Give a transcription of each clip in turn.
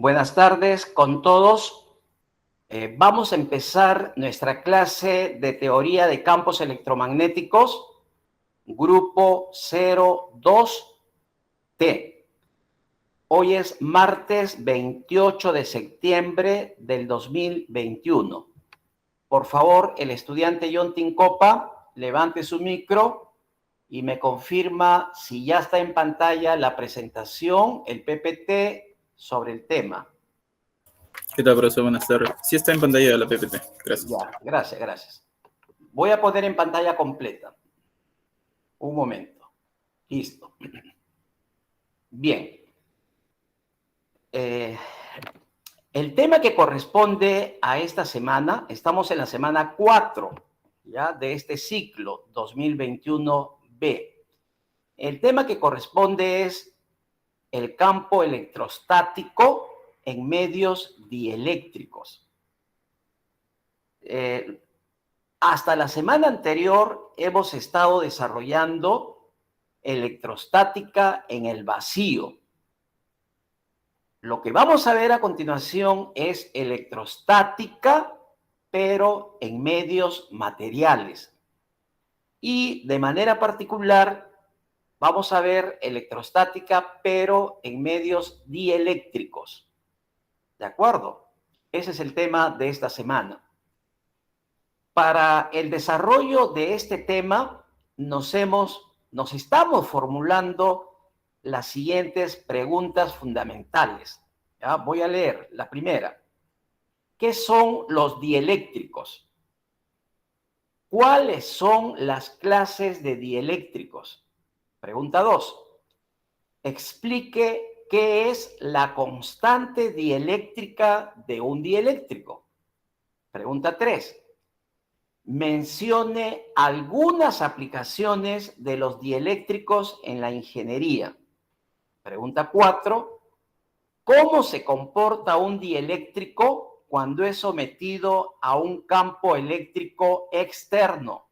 Buenas tardes con todos. Vamos a empezar nuestra clase de teoría de campos electromagnéticos, grupo 02T. Hoy es martes 28 de septiembre del 2021. Por favor, el estudiante John Tincopa, levante su micro y me confirma si ya está en pantalla la presentación, el PPT sobre el tema. ¿Qué tal, profesor? Buenas tardes. Sí está en pantalla la PPT. Gracias. Ya, gracias. Voy a poner en pantalla completa. Un momento. Listo. Bien. El tema que corresponde a esta semana, estamos en la semana 4, ¿ya? De este ciclo 2021B. El tema que corresponde es el campo electrostático en medios dieléctricos. Hasta la semana anterior hemos estado desarrollando electrostática en el vacío. Lo que vamos a ver a continuación es electrostática, pero en medios materiales. Y de manera particular, vamos a ver electrostática, pero en medios dieléctricos. ¿De acuerdo? Ese es el tema de esta semana. Para el desarrollo de este tema, nos estamos formulando las siguientes preguntas fundamentales. ¿Ya? Voy a leer la primera. ¿Qué son los dieléctricos? ¿Cuáles son las clases de dieléctricos? Pregunta 2. Explique qué es la constante dieléctrica de un dieléctrico. Pregunta 3. Mencione algunas aplicaciones de los dieléctricos en la ingeniería. Pregunta 4. ¿Cómo se comporta un dieléctrico cuando es sometido a un campo eléctrico externo?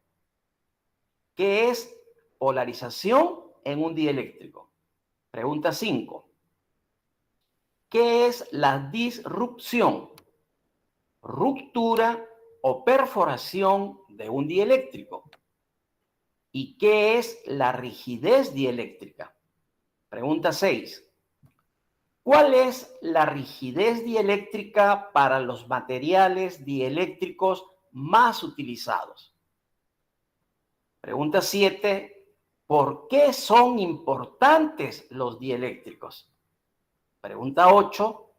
¿Qué es polarización en un dieléctrico? Pregunta 5. ¿Qué es la disrupción, ruptura o perforación de un dieléctrico? ¿Y qué es la rigidez dieléctrica? Pregunta 6. ¿Cuál es la rigidez dieléctrica para los materiales dieléctricos más utilizados? Pregunta 7. ¿Por qué son importantes los dieléctricos? Pregunta 8.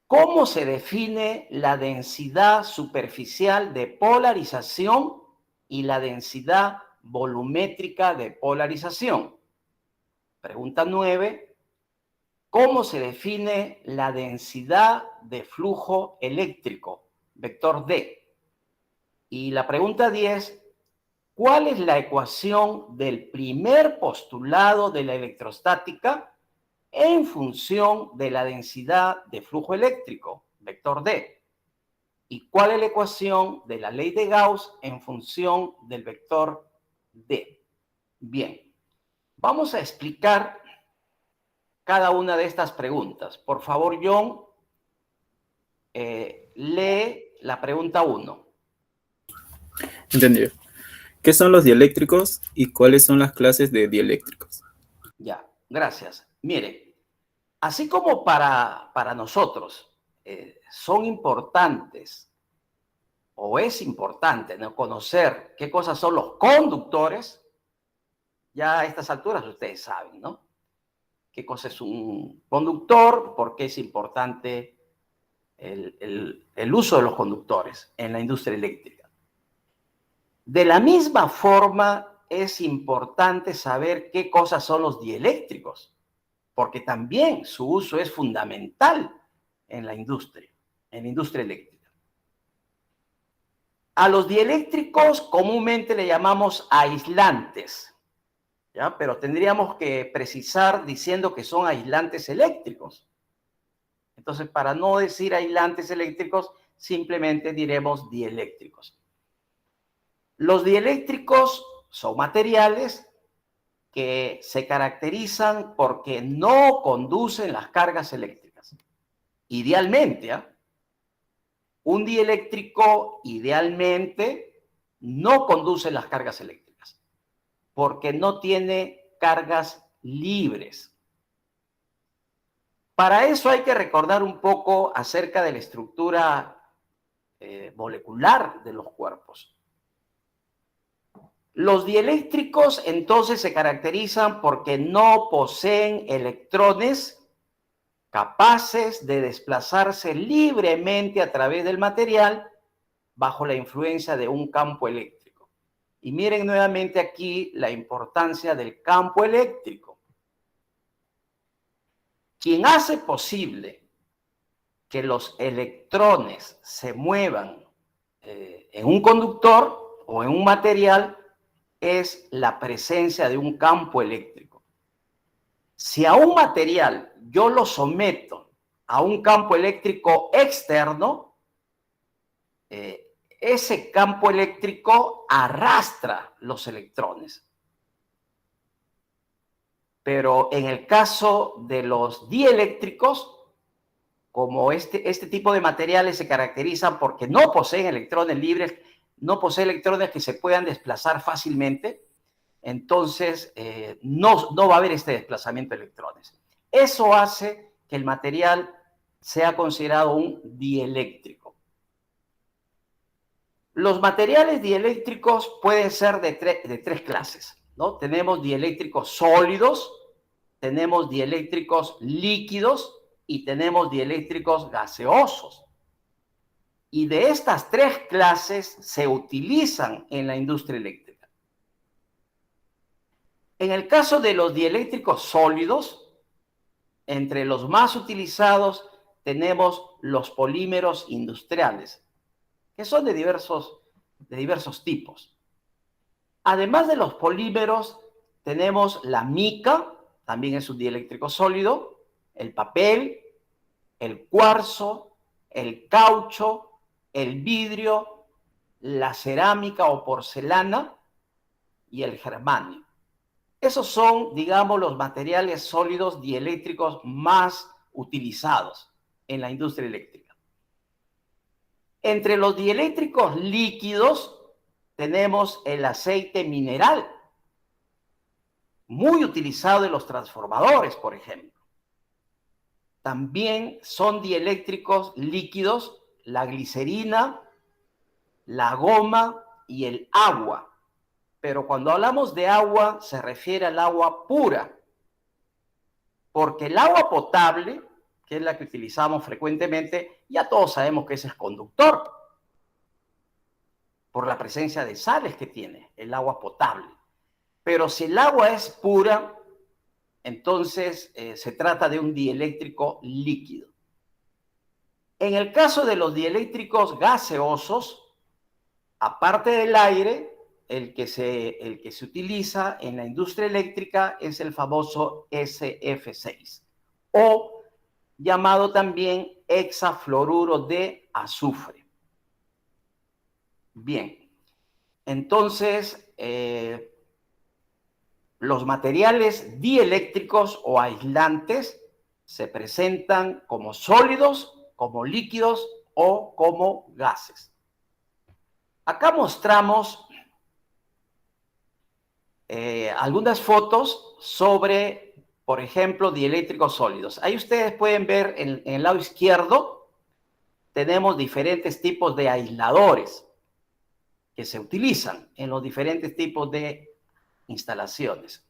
¿Cómo se define la densidad superficial de polarización y la densidad volumétrica de polarización? Pregunta 9. ¿Cómo se define la densidad de flujo eléctrico, vector D? Y la pregunta 10. ¿Cuál es la ecuación del primer postulado de la electrostática en función de la densidad de flujo eléctrico, vector D? ¿Y cuál es la ecuación de la ley de Gauss en función del vector D? Bien, vamos a explicar cada una de estas preguntas. Por favor, John, lee la pregunta 1. Entendido. ¿Qué son los dieléctricos y cuáles son las clases de dieléctricos? Ya, gracias. Mire, así como para nosotros son importantes o es importante, ¿no?, conocer qué cosas son los conductores, ya a estas alturas ustedes saben, ¿no? ¿Qué cosa es un conductor? ¿Por qué es importante el uso de los conductores en la industria eléctrica? De la misma forma, es importante saber qué cosas son los dieléctricos, porque también su uso es fundamental en la industria eléctrica. A los dieléctricos comúnmente le llamamos aislantes, ¿ya? Pero tendríamos que precisar diciendo que son aislantes eléctricos. Entonces, para no decir aislantes eléctricos, simplemente diremos dieléctricos. Los dieléctricos son materiales que se caracterizan porque no conducen las cargas eléctricas. Idealmente, ¿eh? Un dieléctrico idealmente no conduce las cargas eléctricas porque no tiene cargas libres. Para eso hay que recordar un poco acerca de la estructura molecular de los cuerpos. Los dieléctricos entonces se caracterizan porque no poseen electrones capaces de desplazarse libremente a través del material bajo la influencia de un campo eléctrico. Y miren nuevamente aquí la importancia del campo eléctrico. Quien hace posible que los electrones se muevan en un conductor o en un material es la presencia de un campo eléctrico. Si a un material yo lo someto a un campo eléctrico externo, ese campo eléctrico arrastra los electrones. Pero en el caso de los dieléctricos, como este tipo de materiales se caracterizan porque no poseen electrones libres, no poseen electrones que se puedan desplazar fácilmente, entonces no va a haber este desplazamiento de electrones. Eso hace que el material sea considerado un dieléctrico. Los materiales dieléctricos pueden ser de tres clases, ¿no? Tenemos dieléctricos sólidos, tenemos dieléctricos líquidos y tenemos dieléctricos gaseosos. Y de estas tres clases se utilizan en la industria eléctrica. En el caso de los dieléctricos sólidos, entre los más utilizados tenemos los polímeros industriales, que son de diversos tipos. Además de los polímeros, tenemos la mica, también es un dieléctrico sólido, el papel, el cuarzo, el caucho, el vidrio, la cerámica o porcelana y el germanio. Esos son, digamos, los materiales sólidos dieléctricos más utilizados en la industria eléctrica. Entre los dieléctricos líquidos tenemos el aceite mineral, muy utilizado en los transformadores, por ejemplo. También son dieléctricos líquidos la glicerina, la goma y el agua. Pero cuando hablamos de agua, se refiere al agua pura. Porque el agua potable, que es la que utilizamos frecuentemente, ya todos sabemos que ese es conductor, por la presencia de sales que tiene el agua potable. Pero si el agua es pura, entonces se trata de un dieléctrico líquido. En el caso de los dieléctricos gaseosos, aparte del aire, el que se utiliza en la industria eléctrica es el famoso SF6, o llamado también hexafluoruro de azufre. Bien, entonces los materiales dieléctricos o aislantes se presentan como sólidos, como líquidos o como gases. Acá mostramos algunas fotos sobre, por ejemplo, dieléctricos sólidos. Ahí ustedes pueden ver en el lado izquierdo, tenemos diferentes tipos de aisladores que se utilizan en los diferentes tipos de instalaciones.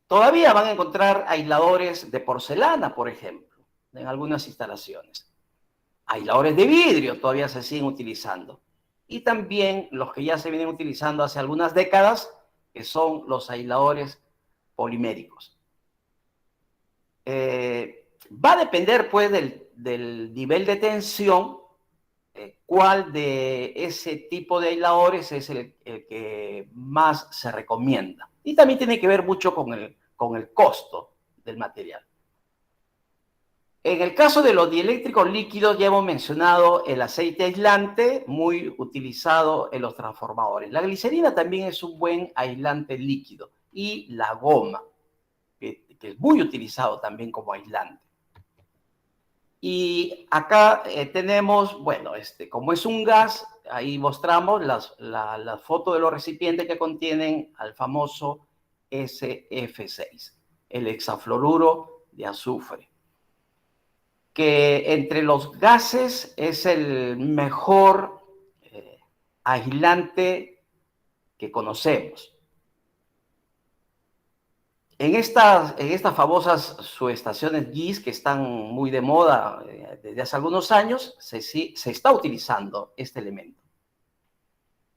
Todavía van a encontrar aisladores de porcelana, por ejemplo, en algunas instalaciones. Aisladores de vidrio todavía se siguen utilizando. Y también los que ya se vienen utilizando hace algunas décadas, que son los aisladores poliméricos. Va a depender, pues, del nivel de tensión, cuál de ese tipo de aisladores es el que más se recomienda. Y también tiene que ver mucho con el costo del material. En el caso de los dieléctricos líquidos, ya hemos mencionado el aceite aislante, muy utilizado en los transformadores. La glicerina también es un buen aislante líquido. Y la goma, que es muy utilizado también como aislante. Y acá tenemos, bueno, como es un gas, ahí mostramos la foto de los recipientes que contienen al famoso SF6, el hexafluoruro de azufre, que entre los gases es el mejor aislante que conocemos. En estas famosas subestaciones GIS que están muy de moda desde hace algunos años, se está utilizando este elemento.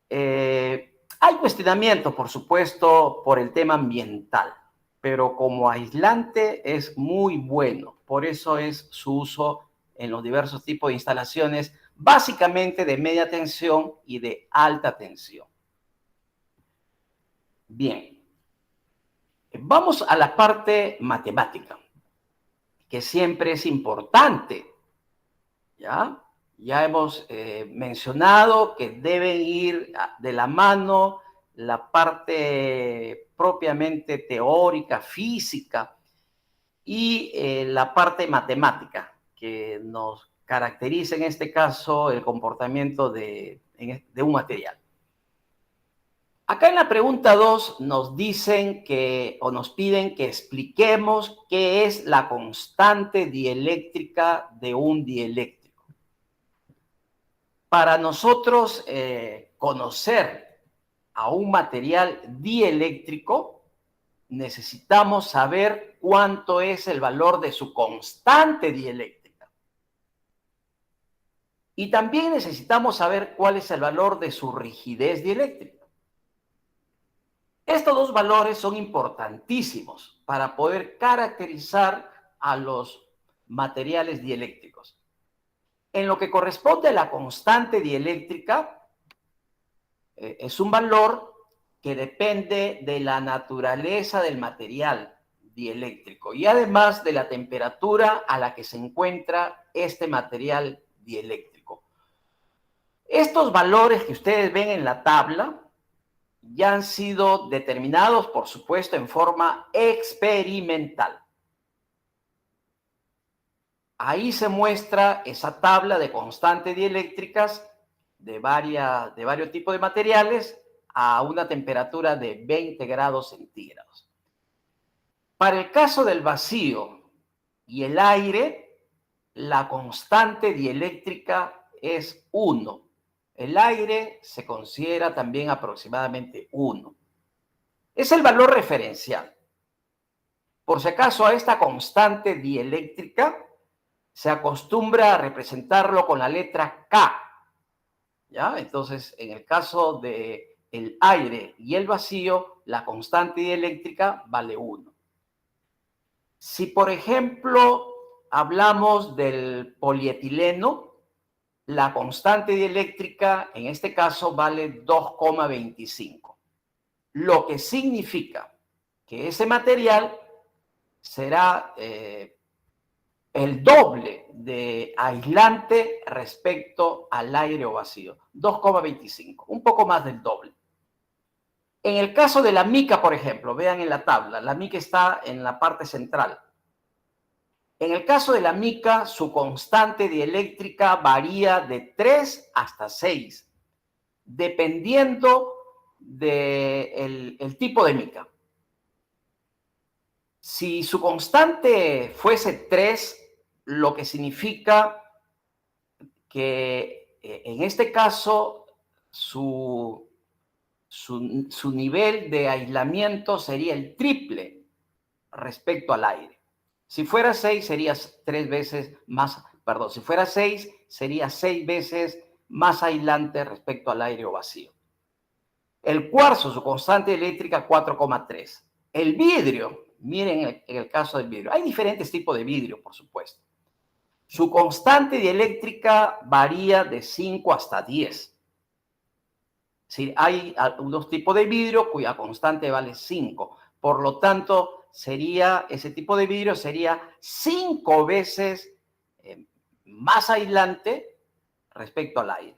Hay cuestionamiento, por supuesto, por el tema ambiental, pero como aislante es muy bueno. Por eso es su uso en los diversos tipos de instalaciones, básicamente de media tensión y de alta tensión. Bien. Vamos a la parte matemática, que siempre es importante, ¿ya? Ya hemos mencionado que deben ir de la mano la parte propiamente teórica, física, y la parte matemática, que nos caracteriza en este caso el comportamiento de un material. Acá en la pregunta 2 nos dicen que, o nos piden que expliquemos qué es la constante dieléctrica de un dieléctrico. Para nosotros conocer a un material dieléctrico, necesitamos saber cuánto es el valor de su constante dieléctrica. Y también necesitamos saber cuál es el valor de su rigidez dieléctrica. Estos dos valores son importantísimos para poder caracterizar a los materiales dieléctricos. En lo que corresponde a la constante dieléctrica, es un valor que depende de la naturaleza del material dieléctrico y además de la temperatura a la que se encuentra este material dieléctrico. Estos valores que ustedes ven en la tabla ya han sido determinados, por supuesto, en forma experimental. Ahí se muestra esa tabla de constantes dieléctricas de varios tipos de materiales a una temperatura de 20 grados centígrados. Para el caso del vacío y el aire, la constante dieléctrica es 1. El aire se considera también aproximadamente 1. Es el valor referencial. Por si acaso, a esta constante dieléctrica se acostumbra a representarlo con la letra K. ¿Ya? Entonces, en el caso del aire y el vacío, la constante dieléctrica vale 1. Si, por ejemplo, hablamos del polietileno, la constante dieléctrica en este caso vale 2,25, lo que significa que ese material será el doble de aislante respecto al aire o vacío, 2,25, un poco más del doble. En el caso de la mica, por ejemplo, vean en la tabla, la mica está en la parte central. En el caso de la mica, su constante dieléctrica varía de 3 hasta 6, dependiendo del tipo de mica. Si su constante fuese 3, lo que significa que en este caso su nivel de aislamiento sería el triple respecto al aire. Si fuera 6, sería 3 veces más, perdón, si fuera 6, sería 6 veces más aislante respecto al aire o vacío. El cuarzo, su constante eléctrica, 4,3. El vidrio, miren en el caso del vidrio, hay diferentes tipos de vidrio, por supuesto. Su constante dieléctrica varía de 5 hasta 10. Sí, hay algunos tipos de vidrio cuya constante vale 5. Por lo tanto, ese tipo de vidrio sería 5 veces más aislante respecto al aire.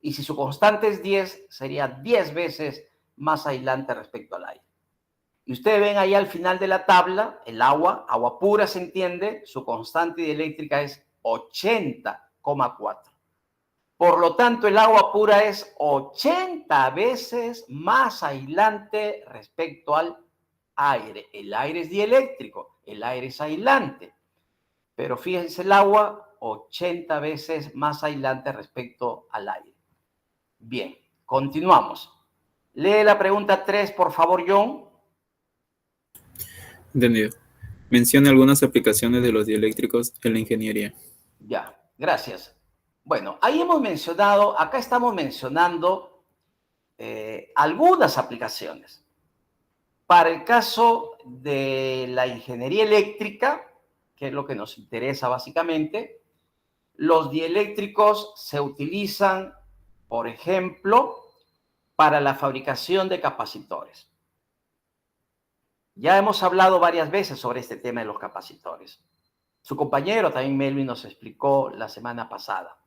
Y si su constante es 10, sería 10 veces más aislante respecto al aire. Y ustedes ven ahí al final de la tabla, el agua pura se entiende, su constante dieléctrica es 80,4. Por lo tanto, el agua pura es 80 veces más aislante respecto al aire. El aire es dieléctrico, el aire es aislante. Pero fíjense, el agua 80 veces más aislante respecto al aire. Bien, continuamos. Lee la pregunta 3, por favor, John. Entendido. Menciona algunas aplicaciones de los dieléctricos en la ingeniería. Ya, gracias. Bueno, ahí hemos mencionado, acá estamos mencionando algunas aplicaciones. Para el caso de la ingeniería eléctrica, que es lo que nos interesa básicamente, los dieléctricos se utilizan, por ejemplo, para la fabricación de capacitores. Ya hemos hablado varias veces sobre este tema de los capacitores. Su compañero también, Melvin, nos explicó la semana pasada.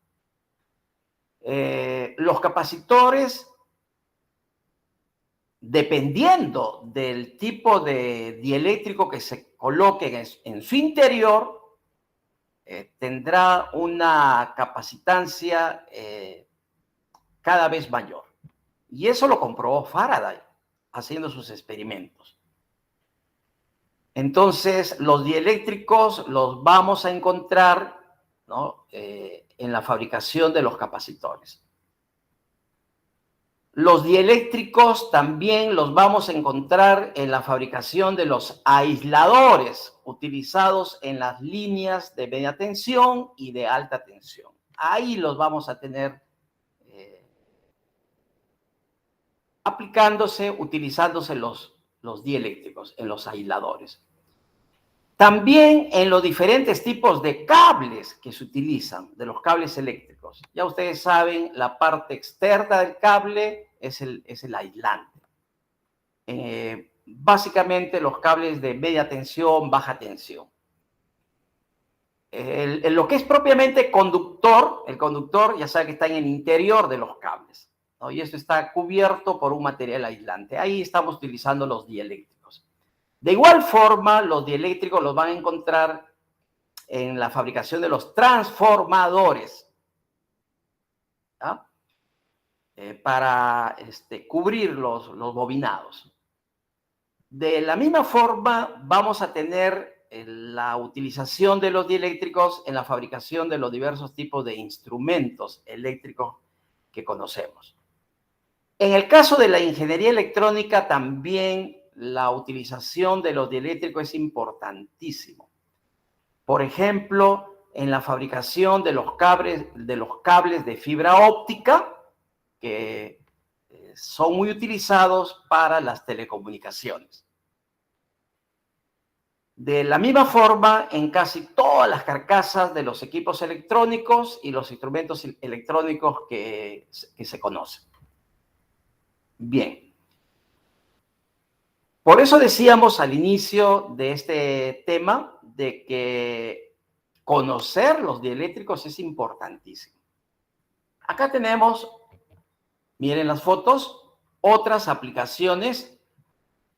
Los capacitores, dependiendo del tipo de dieléctrico que se coloque en su interior, tendrá una capacitancia cada vez mayor. Y eso lo comprobó Faraday haciendo sus experimentos. Entonces, los dieléctricos los vamos a encontrar, ¿no?, en la fabricación de los capacitores. Los dieléctricos también los vamos a encontrar en la fabricación de los aisladores utilizados en las líneas de media tensión y de alta tensión. Ahí los vamos a tener utilizándose los dieléctricos en los aisladores. También en los diferentes tipos de cables que se utilizan, de los cables eléctricos. Ya ustedes saben, la parte externa del cable es el aislante. Básicamente los cables de media tensión, baja tensión. Lo que es propiamente conductor, el conductor ya sabe que está en el interior de los cables, ¿no? Y esto está cubierto por un material aislante. Ahí estamos utilizando los dieléctricos. De igual forma, los dieléctricos los van a encontrar en la fabricación de los transformadores, ¿ya? Para cubrir los bobinados. De la misma forma, vamos a tener la utilización de los dieléctricos en la fabricación de los diversos tipos de instrumentos eléctricos que conocemos. En el caso de la ingeniería electrónica, también la utilización de los dieléctricos es importantísimo. Por ejemplo, en la fabricación de los cables de fibra óptica, que son muy utilizados para las telecomunicaciones. De la misma forma, en casi todas las carcasas de los equipos electrónicos y los instrumentos electrónicos que se conocen. Bien. Por eso decíamos al inicio de este tema de que conocer los dieléctricos es importantísimo. Acá tenemos, miren las fotos, otras aplicaciones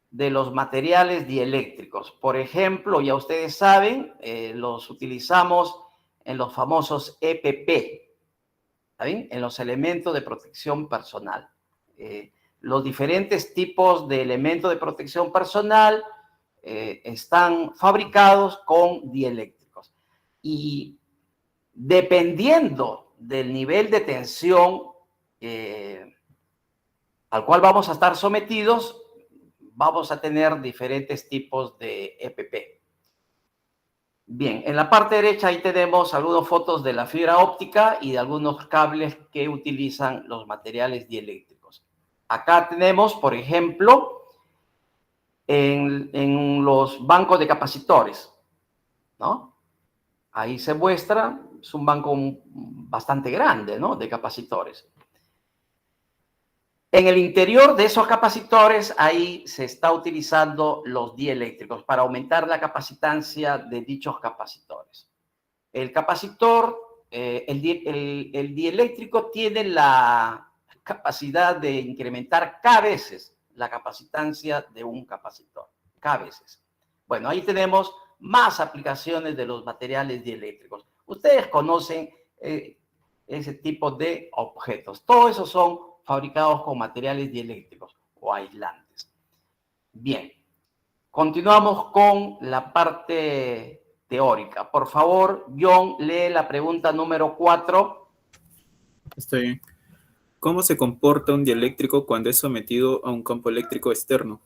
de los materiales dieléctricos. Por ejemplo, ya ustedes saben, los utilizamos en los famosos EPP, ¿está bien?, en los elementos de protección personal. Los diferentes tipos de elementos de protección personal están fabricados con dieléctricos. Y dependiendo del nivel de tensión al cual vamos a estar sometidos, vamos a tener diferentes tipos de EPP. Bien, en la parte derecha ahí tenemos algunas fotos de la fibra óptica y de algunos cables que utilizan los materiales dieléctricos. Acá tenemos, por ejemplo, en los bancos de capacitores, ¿no? Ahí se muestra, es un banco bastante grande, ¿no?, de capacitores. En el interior de esos capacitores, ahí se está utilizando los dieléctricos para aumentar la capacitancia de dichos capacitores. El capacitor, el dieléctrico tiene la capacidad de incrementar K veces la capacitancia de un capacitor, K veces. Bueno, ahí tenemos más aplicaciones de los materiales dieléctricos. Ustedes conocen ese tipo de objetos. Todos esos son fabricados con materiales dieléctricos o aislantes. Bien, continuamos con la parte teórica. Por favor, John, lee la pregunta número 4. Estoy bien. ¿Cómo se comporta un dieléctrico cuando es sometido a un campo eléctrico externo?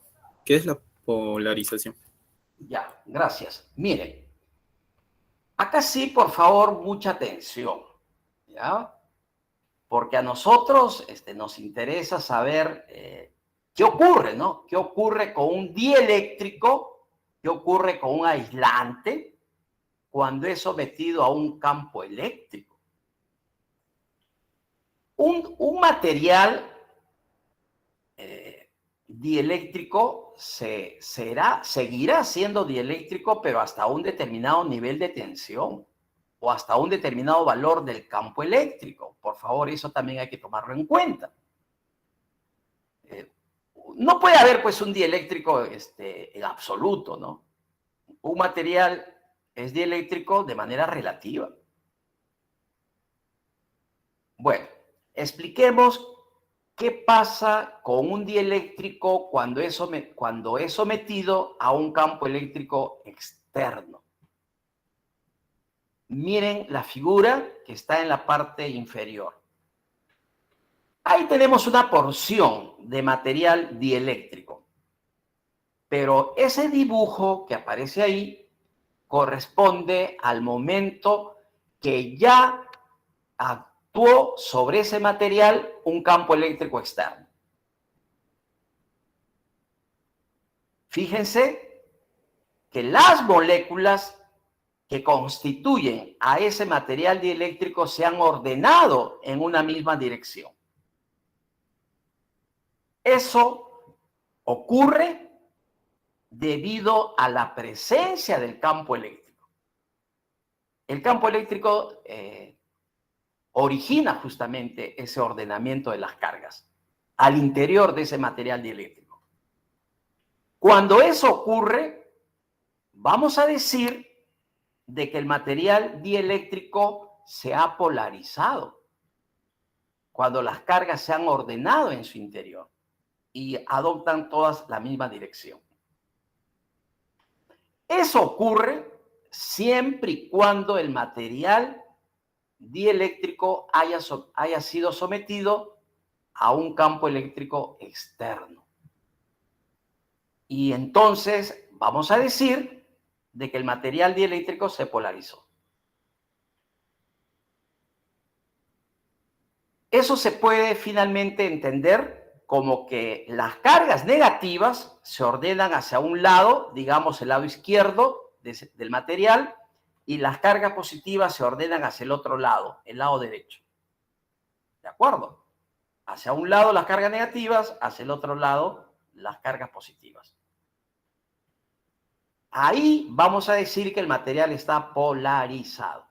¿Qué es la polarización? Ya, gracias. Miren, acá sí, por favor, mucha atención, ¿ya? Porque a nosotros nos interesa saber qué ocurre, ¿no? ¿Qué ocurre con un dieléctrico? ¿Qué ocurre con un aislante cuando es sometido a un campo eléctrico? Un material dieléctrico seguirá siendo dieléctrico, pero hasta un determinado nivel de tensión o hasta un determinado valor del campo eléctrico. Por favor, eso también hay que tomarlo en cuenta. No puede haber, pues, un dieléctrico en absoluto, ¿no? Un material es dieléctrico de manera relativa. Bueno, expliquemos qué pasa con un dieléctrico cuando es sometido a un campo eléctrico externo. Miren la figura que está en la parte inferior. Ahí tenemos una porción de material dieléctrico, pero ese dibujo que aparece ahí corresponde al momento que ya actuó sobre ese material un campo eléctrico externo. Fíjense que las moléculas que constituyen a ese material dieléctrico se han ordenado en una misma dirección. Eso ocurre debido a la presencia del campo eléctrico. El campo eléctrico origina justamente ese ordenamiento de las cargas al interior de ese material dieléctrico. Cuando eso ocurre, vamos a decir de que el material dieléctrico se ha polarizado, cuando las cargas se han ordenado en su interior y adoptan todas la misma dirección. Eso ocurre siempre y cuando el material dieléctrico haya sido sometido a un campo eléctrico externo. Y entonces vamos a decir de que el material dieléctrico se polarizó. Eso se puede finalmente entender como que las cargas negativas se ordenan hacia un lado, digamos el lado izquierdo del material, y las cargas positivas se ordenan hacia el otro lado, el lado derecho. ¿De acuerdo? Hacia un lado las cargas negativas, hacia el otro lado las cargas positivas. Ahí vamos a decir que el material está polarizado.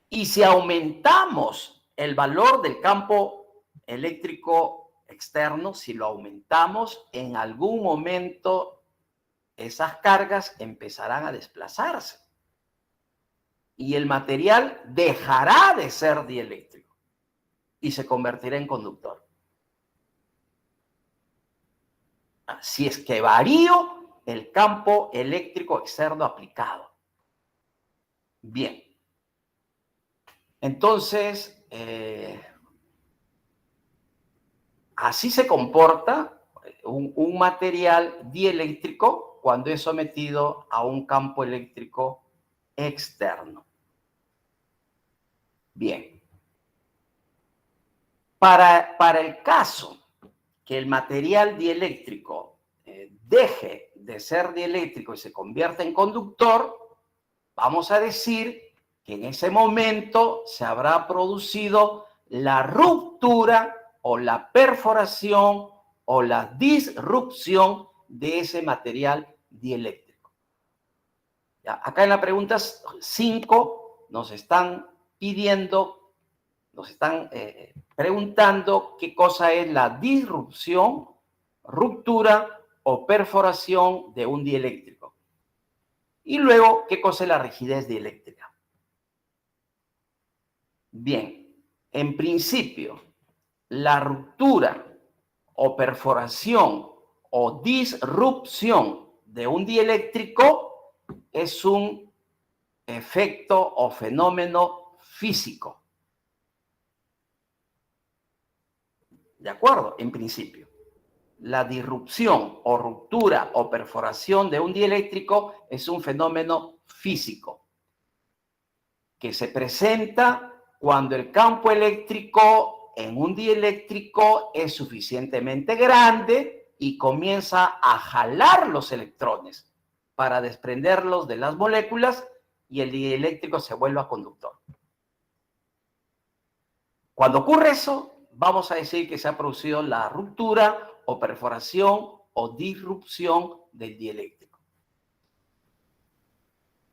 Y si aumentamos el valor del campo eléctrico externo, si lo aumentamos, en algún momento esas cargas empezarán a desplazarse. Y el material dejará de ser dieléctrico y se convertirá en conductor. Si es que varío el campo eléctrico externo aplicado. Bien. Entonces, así se comporta un material dieléctrico cuando es sometido a un campo eléctrico externo. Bien. Para el caso que el material dieléctrico deje de ser dieléctrico y se convierta en conductor, vamos a decir que en ese momento se habrá producido la ruptura o la perforación o la disrupción de ese material dieléctrico. Ya, acá en la pregunta 5 nos están pidiendo, nos están preguntando qué cosa es la disrupción, ruptura o perforación de un dieléctrico. Y luego, ¿qué cosa es la rigidez dieléctrica? Bien, en principio, la ruptura o perforación o disrupción de un dieléctrico es un efecto o fenómeno físico. ¿De acuerdo? En principio. La disrupción o ruptura o perforación de un dieléctrico es un fenómeno físico que se presenta cuando el campo eléctrico en un dieléctrico es suficientemente grande y comienza a jalar los electrones para desprenderlos de las moléculas y el dieléctrico se vuelva conductor. Cuando ocurre eso, vamos a decir que se ha producido la ruptura o perforación o disrupción del dieléctrico.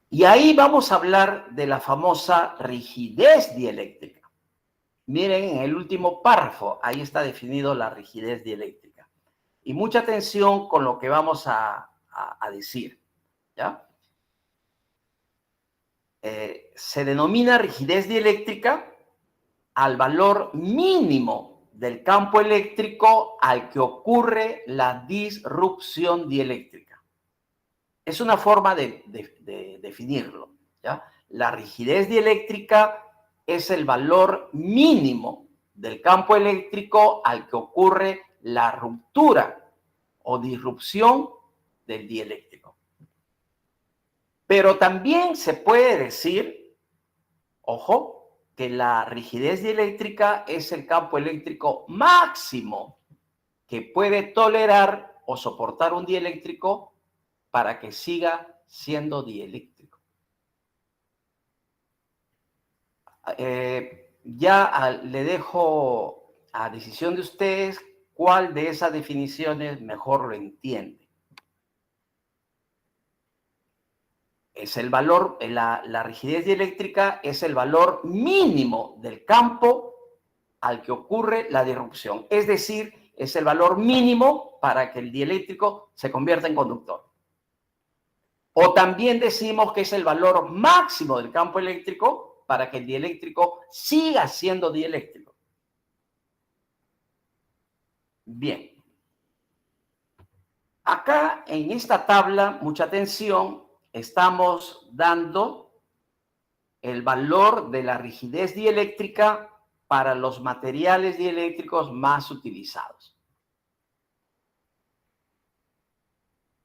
Y ahí vamos a hablar de la famosa rigidez dieléctrica. Miren en el último párrafo, ahí está definido la rigidez dieléctrica. Y mucha atención con lo que vamos a decir, ¿ya? Se denomina rigidez dieléctrica al valor mínimo del campo eléctrico al que ocurre la disrupción dieléctrica. Es una forma de definirlo, ¿ya? La rigidez dieléctrica es el valor mínimo del campo eléctrico al que ocurre la ruptura o disrupción del dieléctrico. Pero también se puede decir, ojo, que la rigidez dieléctrica es el campo eléctrico máximo que puede tolerar o soportar un dieléctrico para que siga siendo dieléctrico. Ya le dejo a decisión de ustedes cuál de esas definiciones mejor lo entiende. Es el valor, la rigidez dieléctrica es el valor mínimo del campo al que ocurre la disrupción. Es decir, es el valor mínimo para que el dieléctrico se convierta en conductor. O también decimos que es el valor máximo del campo eléctrico para que el dieléctrico siga siendo dieléctrico. Bien. Acá en esta tabla, mucha atención, estamos dando el valor de la rigidez dieléctrica para los materiales dieléctricos más utilizados.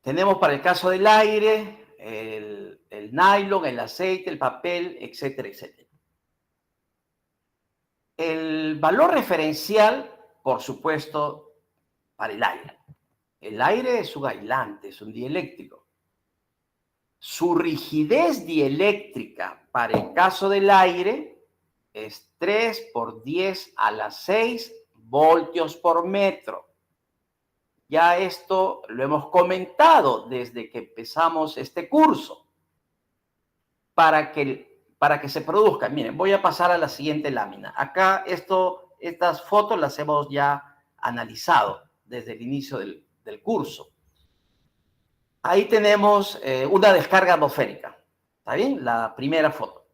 Tenemos para el caso del aire, el nylon, el aceite, el papel, etcétera, etcétera. El valor referencial, por supuesto, para el aire. El aire es un aislante, es un dieléctrico. Su rigidez dieléctrica para el caso del aire es 3 por 10 a la 6 voltios por metro. Ya esto lo hemos comentado desde que empezamos este curso. Para que se produzca, miren, voy a pasar a la siguiente lámina. Acá estas fotos las hemos ya analizado desde el inicio del curso. Ahí tenemos una descarga atmosférica. ¿Está bien? La primera foto.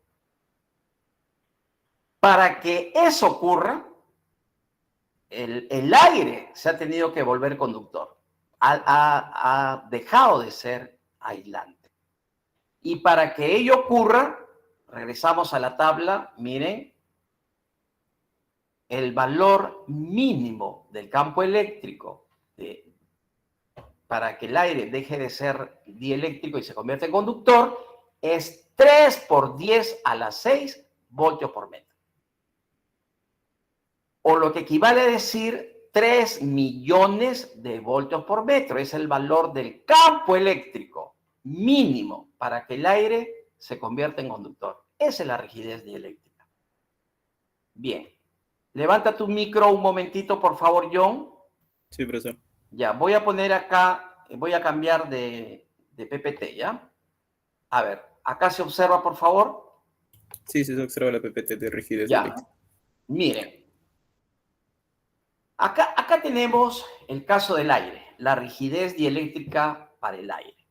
Para que eso ocurra, el aire se ha tenido que volver conductor. Ha dejado de ser aislante. Y para que ello ocurra, regresamos a la tabla, miren, el valor mínimo del campo eléctrico para que el aire deje de ser dieléctrico y se convierta en conductor es 3 por 10 a la 6 voltios por metro. O lo que equivale a decir 3 millones de voltios por metro. Es el valor del campo eléctrico mínimo para que el aire se convierta en conductor. Esa es la rigidez dieléctrica. Bien. Levanta tu micro un momentito, por favor, John. Sí, profesor. Ya, voy a poner acá, voy a cambiar de PPT, ¿ya? A ver, acá se observa, por favor. Sí, se observa la PPT de rigidez Ya, dieléctrica. miren. Acá tenemos el caso del aire, la rigidez dieléctrica para el aire.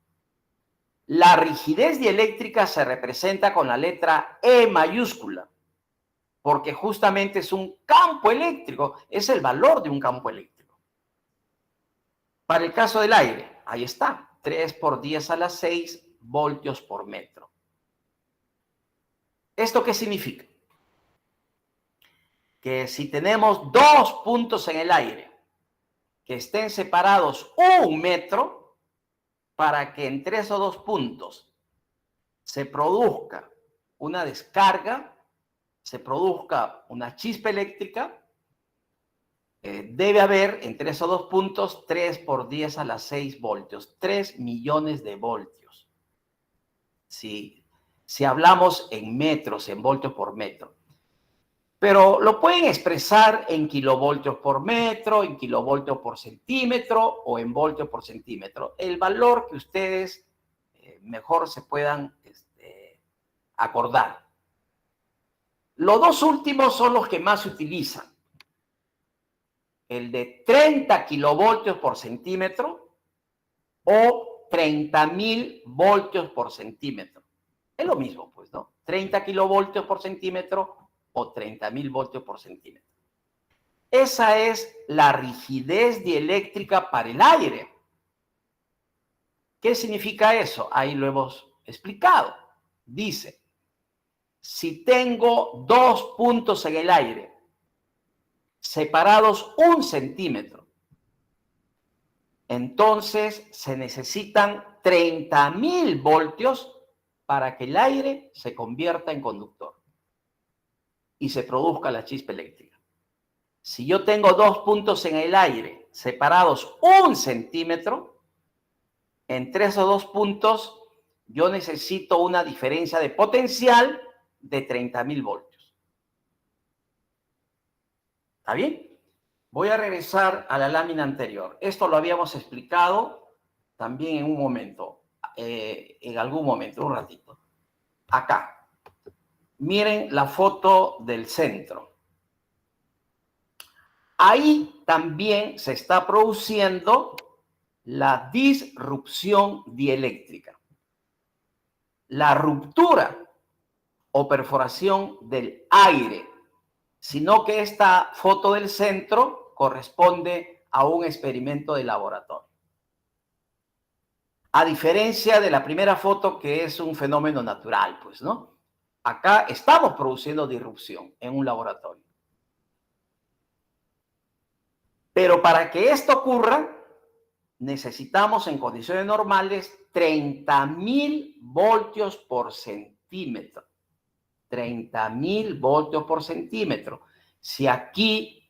La rigidez dieléctrica se representa con la letra E mayúscula, porque justamente es un campo eléctrico, es el valor de un campo eléctrico. Para el caso del aire, ahí está, 3 por 10 a la 6 voltios por metro. ¿Esto qué significa? Que si tenemos dos puntos en el aire que estén separados 1 metro, para que entre esos dos puntos se produzca una descarga, se produzca una chispa eléctrica, debe haber entre esos dos puntos 3 por 10 a la 6 voltios, 3 millones de voltios. Si hablamos en metros, en voltios por metro. Pero lo pueden expresar en kilovoltios por metro, en kilovoltios por centímetro o en voltios por centímetro. El valor que ustedes mejor se puedan acordar. Los dos últimos son los que más se utilizan. El de 30 kilovoltios por centímetro o 30.000 voltios por centímetro. Es lo mismo, pues, ¿no? 30 kilovoltios por centímetro o 30.000 voltios por centímetro. Esa es la rigidez dieléctrica para el aire. ¿Qué significa eso? Ahí lo hemos explicado. Dice, si tengo dos puntos en el aire separados 1 centímetro, entonces se necesitan 30.000 voltios para que el aire se convierta en conductor y se produzca la chispa eléctrica. Si yo tengo dos puntos en el aire separados 1 centímetro, entre esos dos puntos yo necesito una diferencia de potencial de 30.000 voltios. ¿Está bien? Voy a regresar a la lámina anterior. Esto lo habíamos explicado también en un momento, en algún momento, un ratito. Acá. Miren la foto del centro. Ahí también se está produciendo la disrupción dieléctrica. La ruptura o perforación del aire, sino que esta foto del centro corresponde a un experimento de laboratorio. A diferencia de la primera foto, que es un fenómeno natural, pues, ¿no? Acá estamos produciendo disrupción en un laboratorio. Pero para que esto ocurra, necesitamos en condiciones normales 30.000 voltios por centímetro. 30.000 voltios por centímetro. Si aquí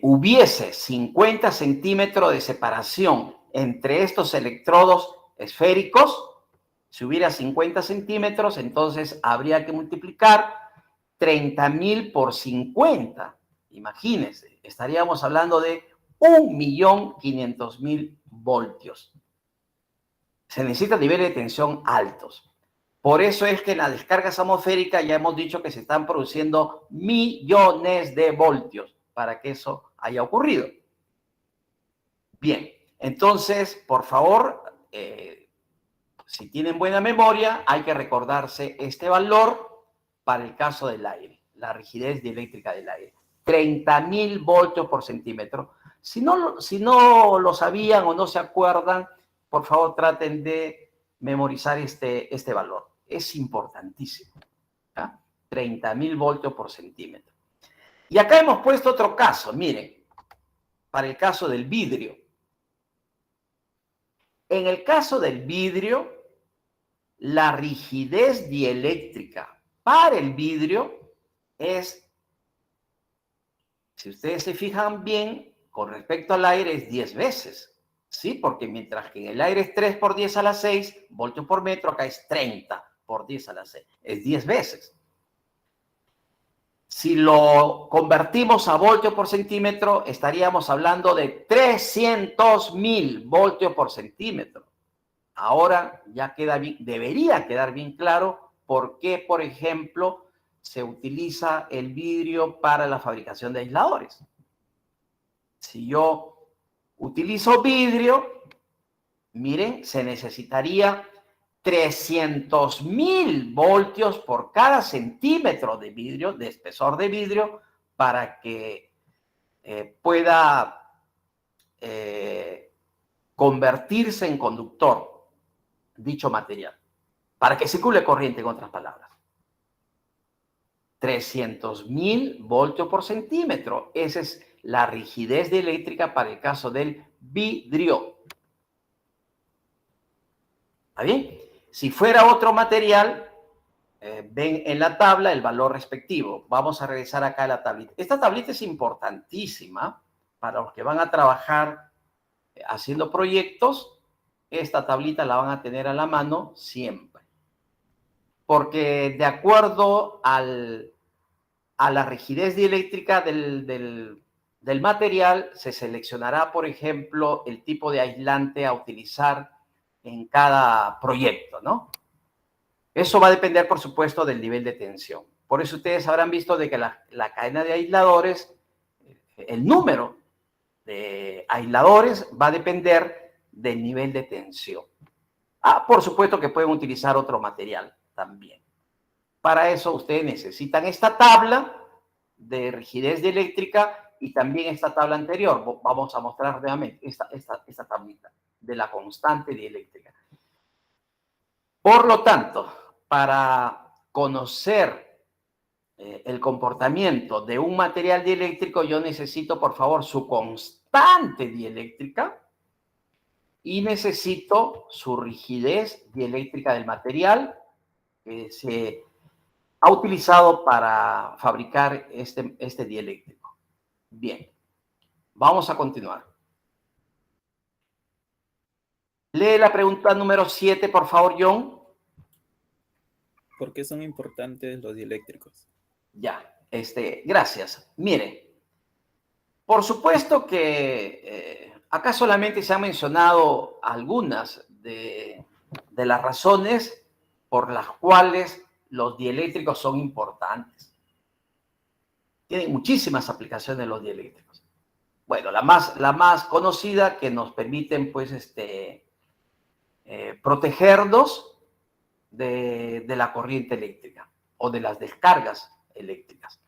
hubiese 50 centímetros de separación entre estos electrodos esféricos, si hubiera 50 centímetros, entonces habría que multiplicar 30.000 por 50. Imagínense, estaríamos hablando de 1.500.000 voltios. Se necesitan niveles de tensión altos. Por eso es que en las descargas atmosféricas ya hemos dicho que se están produciendo millones de voltios para que eso haya ocurrido. Bien, entonces, por favor, si tienen buena memoria, hay que recordarse este valor para el caso del aire, la rigidez dieléctrica del aire. 30.000 voltios por centímetro. Si no lo sabían o no se acuerdan, por favor traten de memorizar este valor. Es importantísimo. 30.000 voltios por centímetro. Y acá hemos puesto otro caso, miren, para el caso del vidrio. En el caso del vidrio, la rigidez dieléctrica para el vidrio es, si ustedes se fijan bien, con respecto al aire es 10 veces, ¿sí? Porque mientras que en el aire es 3 por 10 a la 6 voltios por metro, acá es 30 por 10 a la 6, es 10 veces. Si lo convertimos a voltios por centímetro, estaríamos hablando de 300.000 voltios por centímetro. Ahora ya queda bien, debería quedar bien claro por qué, por ejemplo, se utiliza el vidrio para la fabricación de aisladores. Si yo utilizo vidrio, miren, se necesitaría 300.000 voltios por cada centímetro de vidrio, de espesor de vidrio, para que pueda convertirse en conductor dicho material, para que circule corriente, en otras palabras. 300.000 voltios por centímetro. Esa es la rigidez dieléctrica para el caso del vidrio. ¿Está bien? Si fuera otro material, ven en la tabla el valor respectivo. Vamos a regresar acá a la tablita. Esta tablita es importantísima para los que van a trabajar haciendo proyectos. Esta tablita la van a tener a la mano siempre. Porque de acuerdo a la rigidez dieléctrica del material, se seleccionará, por ejemplo, el tipo de aislante a utilizar en cada proyecto, ¿no? Eso va a depender, por supuesto, del nivel de tensión. Por eso ustedes habrán visto de que la cadena de aisladores, el número de aisladores va a depender del nivel de tensión. Por supuesto que pueden utilizar otro material también. Para eso ustedes necesitan esta tabla de rigidez dieléctrica y también esta tabla anterior. Vamos a mostrar nuevamente esta tablita de la constante dieléctrica. Por lo tanto, para conocer el comportamiento de un material dieléctrico, yo necesito, por favor, su constante dieléctrica y necesito su rigidez dieléctrica del material que se ha utilizado para fabricar este dieléctrico. Bien, vamos a continuar. Lee la pregunta número 7, por favor, John. ¿Por qué son importantes los dieléctricos? Ya, gracias. Mire, por supuesto que acá solamente se han mencionado algunas de las razones por las cuales los dieléctricos son importantes. Tienen muchísimas aplicaciones los dieléctricos. Bueno, la más conocida, que nos permiten, pues, protegernos de la corriente eléctrica o de las descargas eléctricas.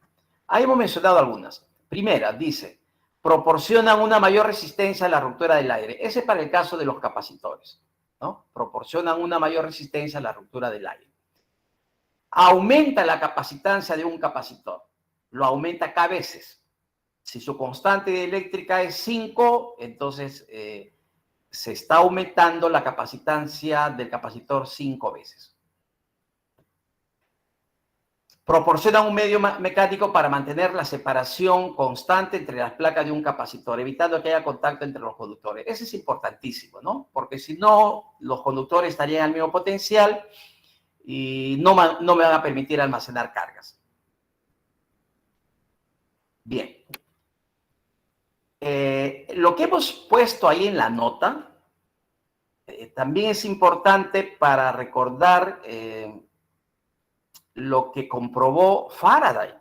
Ahí hemos mencionado algunas. Primera, dice, proporcionan una mayor resistencia a la ruptura del aire. Ese es para el caso de los capacitores, ¿no? Proporcionan una mayor resistencia a la ruptura del aire. Aumenta la capacitancia de un capacitor. Lo aumenta cada veces. Si su constante eléctrica es 5, entonces se está aumentando la capacitancia del capacitor 5 veces. Proporciona un medio mecánico para mantener la separación constante entre las placas de un capacitor, evitando que haya contacto entre los conductores. Eso es importantísimo, ¿no? Porque si no, los conductores estarían al mismo potencial y no me van a permitir almacenar cargas. Bien. Lo que hemos puesto ahí en la nota también es importante para recordar lo que comprobó Faraday.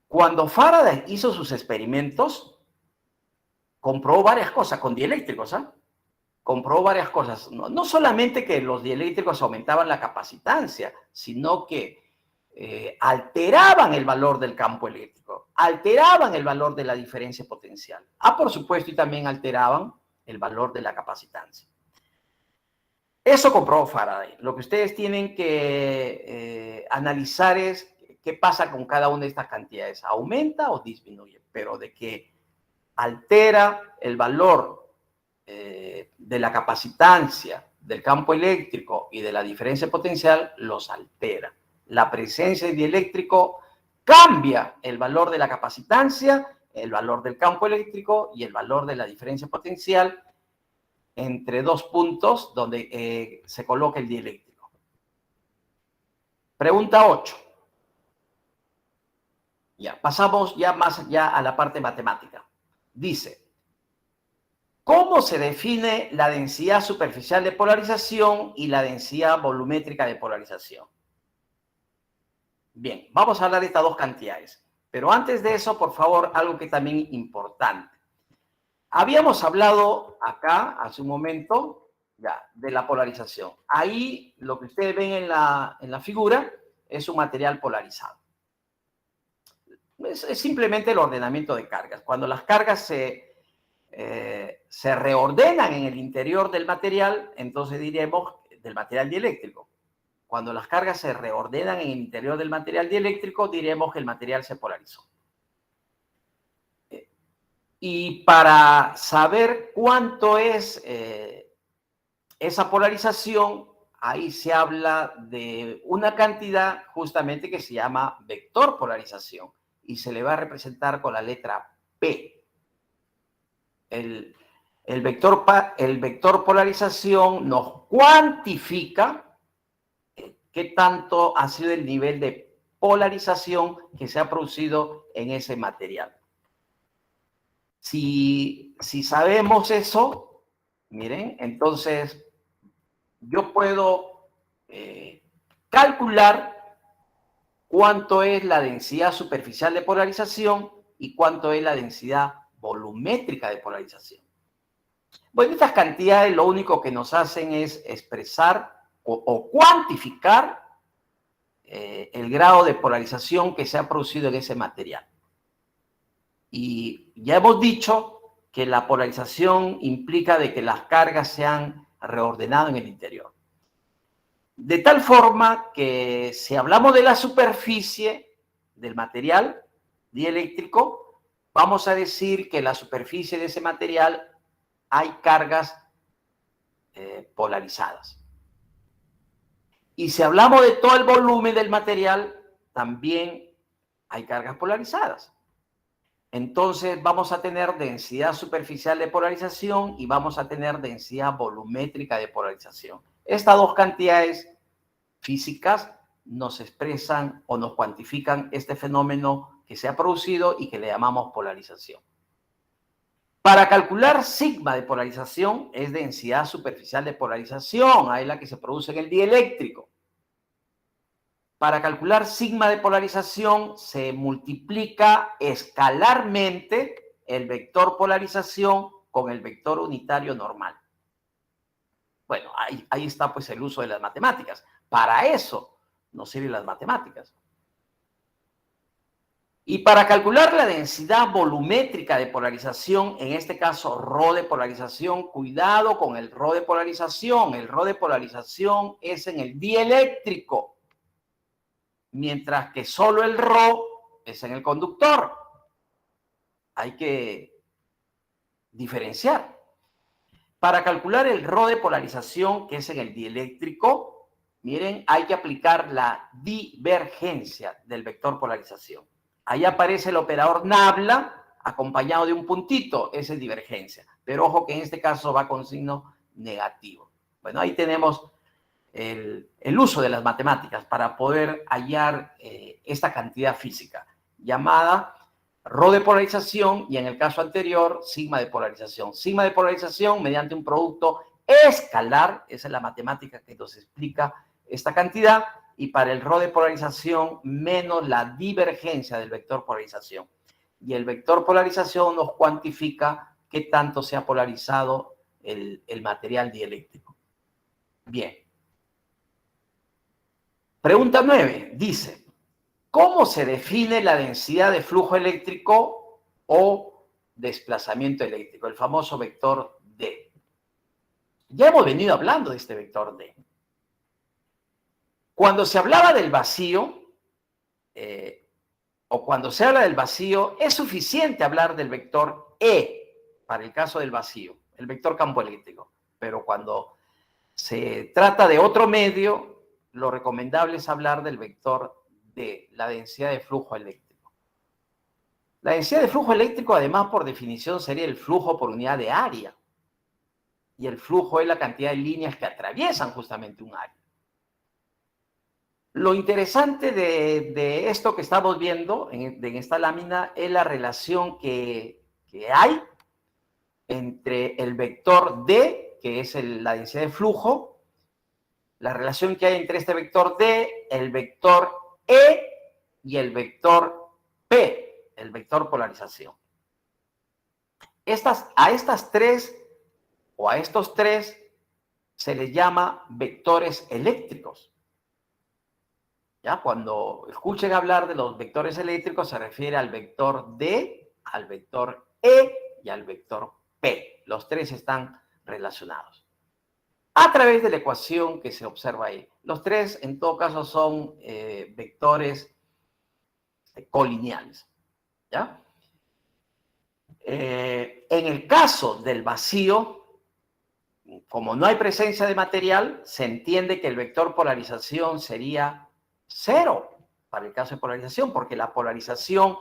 Cuando Faraday hizo sus experimentos, comprobó varias cosas con dieléctricos, ¿eh? Comprobó varias cosas. No solamente que los dieléctricos aumentaban la capacitancia, sino que alteraban el valor del campo eléctrico, alteraban el valor de la diferencia potencial. Por supuesto, y también alteraban el valor de la capacitancia. Eso comprobó Faraday. Lo que ustedes tienen que analizar es qué pasa con cada una de estas cantidades. ¿Aumenta o disminuye? Pero de que altera el valor de la capacitancia, del campo eléctrico y de la diferencia potencial, los altera. La presencia de dieléctrico cambia el valor de la capacitancia, el valor del campo eléctrico y el valor de la diferencia potencial entre dos puntos donde se coloca el dieléctrico. Pregunta 8. Ya, pasamos más a la parte matemática. Dice, ¿cómo se define la densidad superficial de polarización y la densidad volumétrica de polarización? Bien, vamos a hablar de estas dos cantidades. Pero antes de eso, por favor, algo que también es importante. Habíamos hablado acá, hace un momento, ya, de la polarización. Ahí lo que ustedes ven en la figura es un material polarizado. Es simplemente el ordenamiento de cargas. Cuando las cargas se reordenan en el interior del material, entonces diremos del material dieléctrico. Cuando las cargas se reordenan en el interior del material dieléctrico, diremos que el material se polarizó. Y para saber cuánto es esa polarización, ahí se habla de una cantidad justamente que se llama vector polarización y se le va a representar con la letra P. El vector polarización nos cuantifica qué tanto ha sido el nivel de polarización que se ha producido en ese material. Si sabemos eso, miren, entonces yo puedo calcular cuánto es la densidad superficial de polarización y cuánto es la densidad volumétrica de polarización. Bueno, estas cantidades lo único que nos hacen es expresar o cuantificar el grado de polarización que se ha producido en ese material. Y ya hemos dicho que la polarización implica de que las cargas se han reordenado en el interior. De tal forma que si hablamos de la superficie del material dieléctrico, vamos a decir que en la superficie de ese material hay cargas polarizadas. Y si hablamos de todo el volumen del material, también hay cargas polarizadas. Entonces vamos a tener densidad superficial de polarización y vamos a tener densidad volumétrica de polarización. Estas dos cantidades físicas nos expresan o nos cuantifican este fenómeno que se ha producido y que le llamamos polarización. Para calcular sigma de polarización es densidad superficial de polarización, ahí es la que se produce en el dieléctrico. Para calcular sigma de polarización se multiplica escalarmente el vector polarización con el vector unitario normal. Bueno, ahí está pues el uso de las matemáticas. Para eso nos sirven las matemáticas. Y para calcular la densidad volumétrica de polarización, en este caso ρ de polarización, cuidado con el ρ de polarización. El ρ de polarización es en el dieléctrico, mientras que solo el ρ es en el conductor. Hay que diferenciar. Para calcular el ρ de polarización, que es en el dieléctrico, miren, hay que aplicar la divergencia del vector polarización. Ahí aparece el operador nabla acompañado de un puntito, esa es divergencia. Pero ojo que en este caso va con signo negativo. Bueno, ahí tenemos el uso de las matemáticas para poder hallar esta cantidad física llamada ρ de polarización y en el caso anterior sigma de polarización. Sigma de polarización mediante un producto escalar, esa es la matemática que nos explica esta cantidad, y para el ρ de polarización menos la divergencia del vector polarización. Y el vector polarización nos cuantifica qué tanto se ha polarizado el material dieléctrico. Bien. Pregunta 9. Dice, ¿cómo se define la densidad de flujo eléctrico o desplazamiento eléctrico? El famoso vector D. Ya hemos venido hablando de este vector D. Cuando se hablaba del vacío, o cuando se habla del vacío, es suficiente hablar del vector E para el caso del vacío, el vector campo eléctrico. Pero cuando se trata de otro medio, lo recomendable es hablar del vector D, la densidad de flujo eléctrico. La densidad de flujo eléctrico, además, por definición, sería el flujo por unidad de área. Y el flujo es la cantidad de líneas que atraviesan justamente un área. Lo interesante de esto que estamos viendo en esta lámina es la relación que hay entre el vector D, que es la densidad de flujo, la relación que hay entre este vector D, el vector E y el vector P, el vector polarización. A estos tres se les llama vectores eléctricos. ¿Ya? Cuando escuchen hablar de los vectores eléctricos, se refiere al vector D, al vector E y al vector P. Los tres están relacionados a través de la ecuación que se observa ahí. Los tres, en todo caso, son vectores colineales. ¿Ya? En el caso del vacío, como no hay presencia de material, se entiende que el vector polarización sería 0 para el caso de polarización, porque la polarización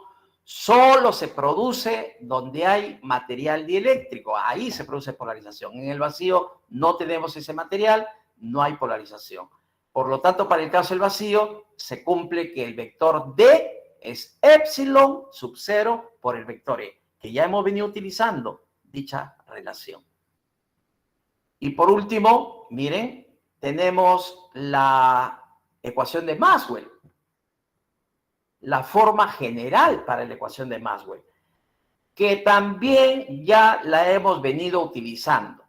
solo se produce donde hay material dieléctrico. Ahí se produce polarización. En el vacío no tenemos ese material, no hay polarización. Por lo tanto, para el caso del vacío, se cumple que el vector D es epsilon sub 0 por el vector E, que ya hemos venido utilizando dicha relación. Y por último, miren, tenemos la ecuación de Maxwell, la forma general para la ecuación de Maxwell, que también ya la hemos venido utilizando,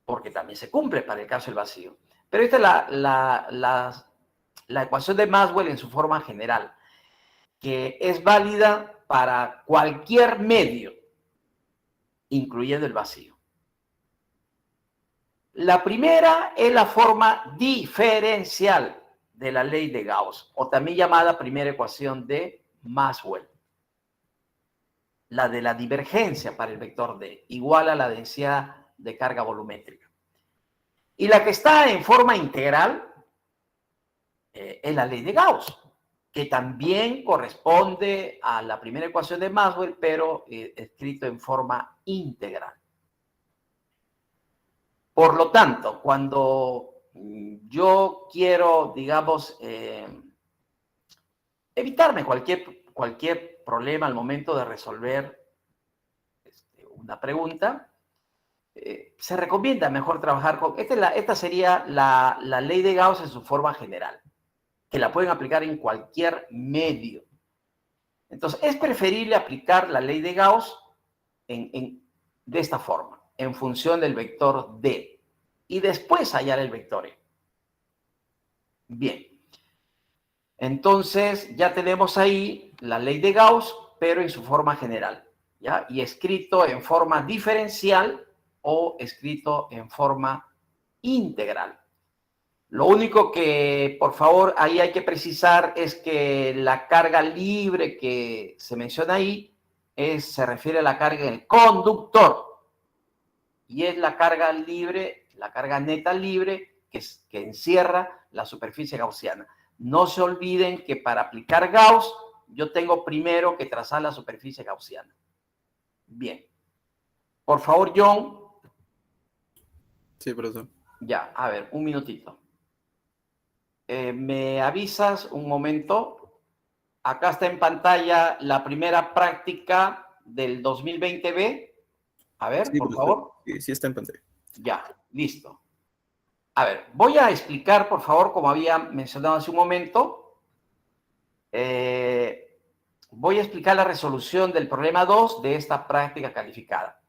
porque también se cumple para el caso del vacío. Pero esta es la ecuación de Maxwell en su forma general, que es válida para cualquier medio, incluyendo el vacío. La primera es la forma diferencial de la ley de Gauss, o también llamada primera ecuación de Maxwell. La de la divergencia para el vector D, igual a la densidad de carga volumétrica. Y la que está en forma integral es la ley de Gauss, que también corresponde a la primera ecuación de Maxwell, pero escrito en forma integral. Por lo tanto, cuando yo quiero, digamos, evitarme cualquier problema al momento de resolver una pregunta, se recomienda mejor trabajar con... Esta sería la ley de Gauss en su forma general, que la pueden aplicar en cualquier medio. Entonces, es preferible aplicar la ley de Gauss de esta forma, en función del vector D, y después hallar el vector E. Bien. Entonces, ya tenemos ahí la ley de Gauss, pero en su forma general, ¿ya? Y escrito en forma diferencial o escrito en forma integral. Lo único que, por favor, ahí hay que precisar es que la carga libre que se menciona ahí se refiere a la carga en el conductor. Y es la carga libre, la carga neta libre que encierra la superficie gaussiana. No se olviden que para aplicar Gauss, yo tengo primero que trazar la superficie gaussiana. Bien. Por favor, John. Sí, profesor. Ya, a ver, un minutito. ¿Me avisas un momento? Acá está en pantalla la primera práctica del 2020B. A ver, Sí, por profesor. favor. Sí está en pantalla. Ya, listo. A ver, voy a explicar, por favor, como había mencionado hace un momento. Voy a explicar la resolución del problema 2 de esta práctica calificada.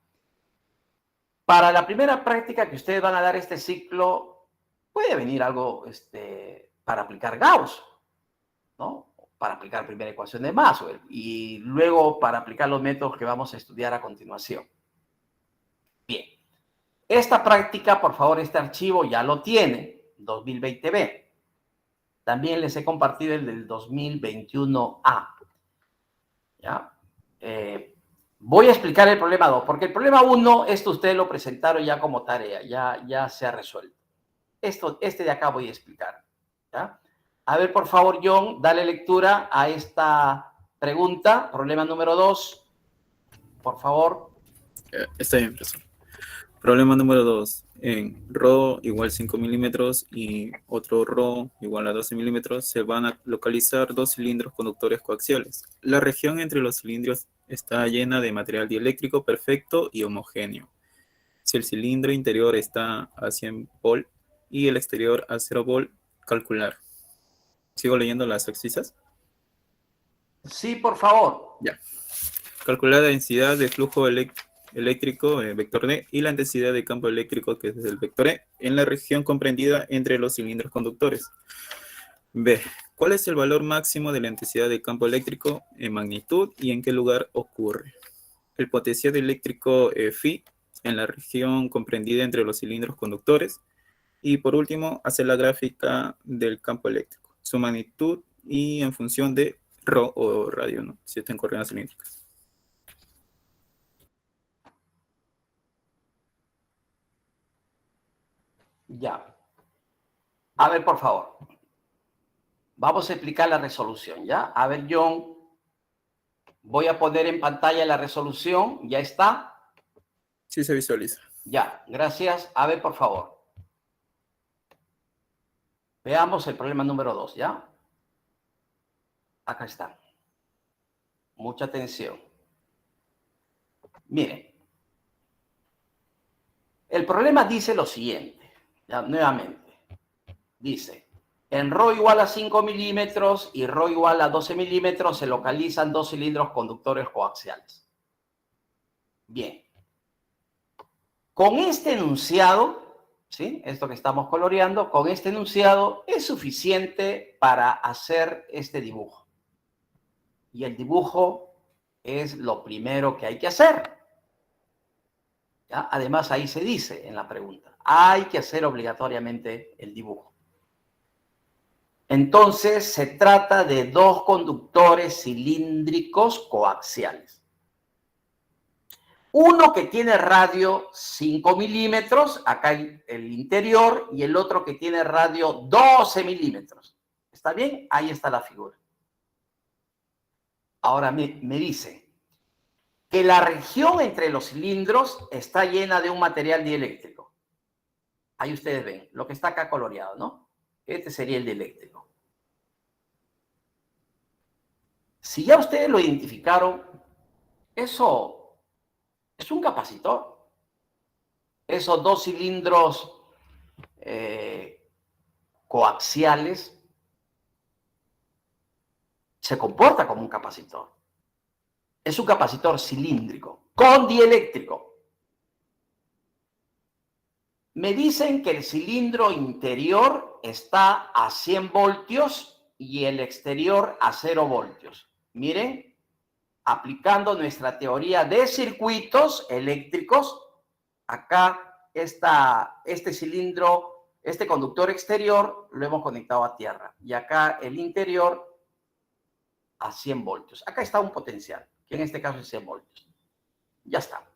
Para la primera práctica que ustedes van a dar este ciclo, puede venir algo para aplicar Gauss, ¿no? Para aplicar primera ecuación de Maxwell y luego para aplicar los métodos que vamos a estudiar a continuación. Bien. Esta práctica, por favor, este archivo ya lo tiene, 2020B. También les he compartido el del 2021A. ¿Ya? Voy a explicar el problema 2, porque el problema 1, esto ustedes lo presentaron ya como tarea, ya se ha resuelto. Este de acá voy a explicar. ¿Ya? A ver, por favor, John, dale lectura a esta pregunta, problema número 2. Por favor. Está bien, profesor. Problema número 2. En ρ igual 5 milímetros y otro ρ igual a 12 milímetros se van a localizar dos cilindros conductores coaxiales. La región entre los cilindros está llena de material dieléctrico perfecto y homogéneo. Si el cilindro interior está a 100 volt y el exterior a 0 volt, calcular. ¿Sigo leyendo las abscisas? Sí, por favor. Ya. Calcular la densidad de flujo eléctrico. eléctrico, vector D, y la intensidad de campo eléctrico, que es el vector E, en la región comprendida entre los cilindros conductores. B. ¿Cuál es el valor máximo de la intensidad de campo eléctrico en magnitud y en qué lugar ocurre? El potencial eléctrico phi en la región comprendida entre los cilindros conductores. Y por último, hacer la gráfica del campo eléctrico, su magnitud y en función de ρ o radio, ¿no? Si está en coordenadas cilíndricas. Ya. A ver, por favor. Vamos a explicar la resolución, ¿ya? A ver, John, voy a poner en pantalla la resolución. ¿Ya está? Sí se visualiza. Ya, gracias. A ver, por favor. Veamos el problema número 2, ¿ya? Acá está. Mucha atención. Miren. El problema dice lo siguiente, ya, nuevamente. Dice, en ρ igual a 5 milímetros y ρ igual a 12 milímetros se localizan dos cilindros conductores coaxiales. Bien. Con este enunciado, ¿sí? Esto que estamos coloreando, con este enunciado es suficiente para hacer este dibujo. Y el dibujo es lo primero que hay que hacer. ¿Ya? Además, ahí se dice en la pregunta, hay que hacer obligatoriamente el dibujo. Entonces, se trata de dos conductores cilíndricos coaxiales. Uno que tiene radio 5 milímetros, acá el interior, y el otro que tiene radio 12 milímetros. ¿Está bien? Ahí está la figura. Ahora me dice que la región entre los cilindros está llena de un material dieléctrico. Ahí ustedes ven, lo que está acá coloreado, ¿no? Este sería el dieléctrico. Si ya ustedes lo identificaron, eso es un capacitor. Esos dos cilindros coaxiales se comporta como un capacitor. Es un capacitor cilíndrico con dieléctrico. Me dicen que el cilindro interior está a 100 voltios y el exterior a 0 voltios. Miren, aplicando nuestra teoría de circuitos eléctricos, acá este cilindro, este conductor exterior lo hemos conectado a tierra y acá el interior a 100 voltios. Acá está un potencial, que en este caso es 100 voltios. Ya está.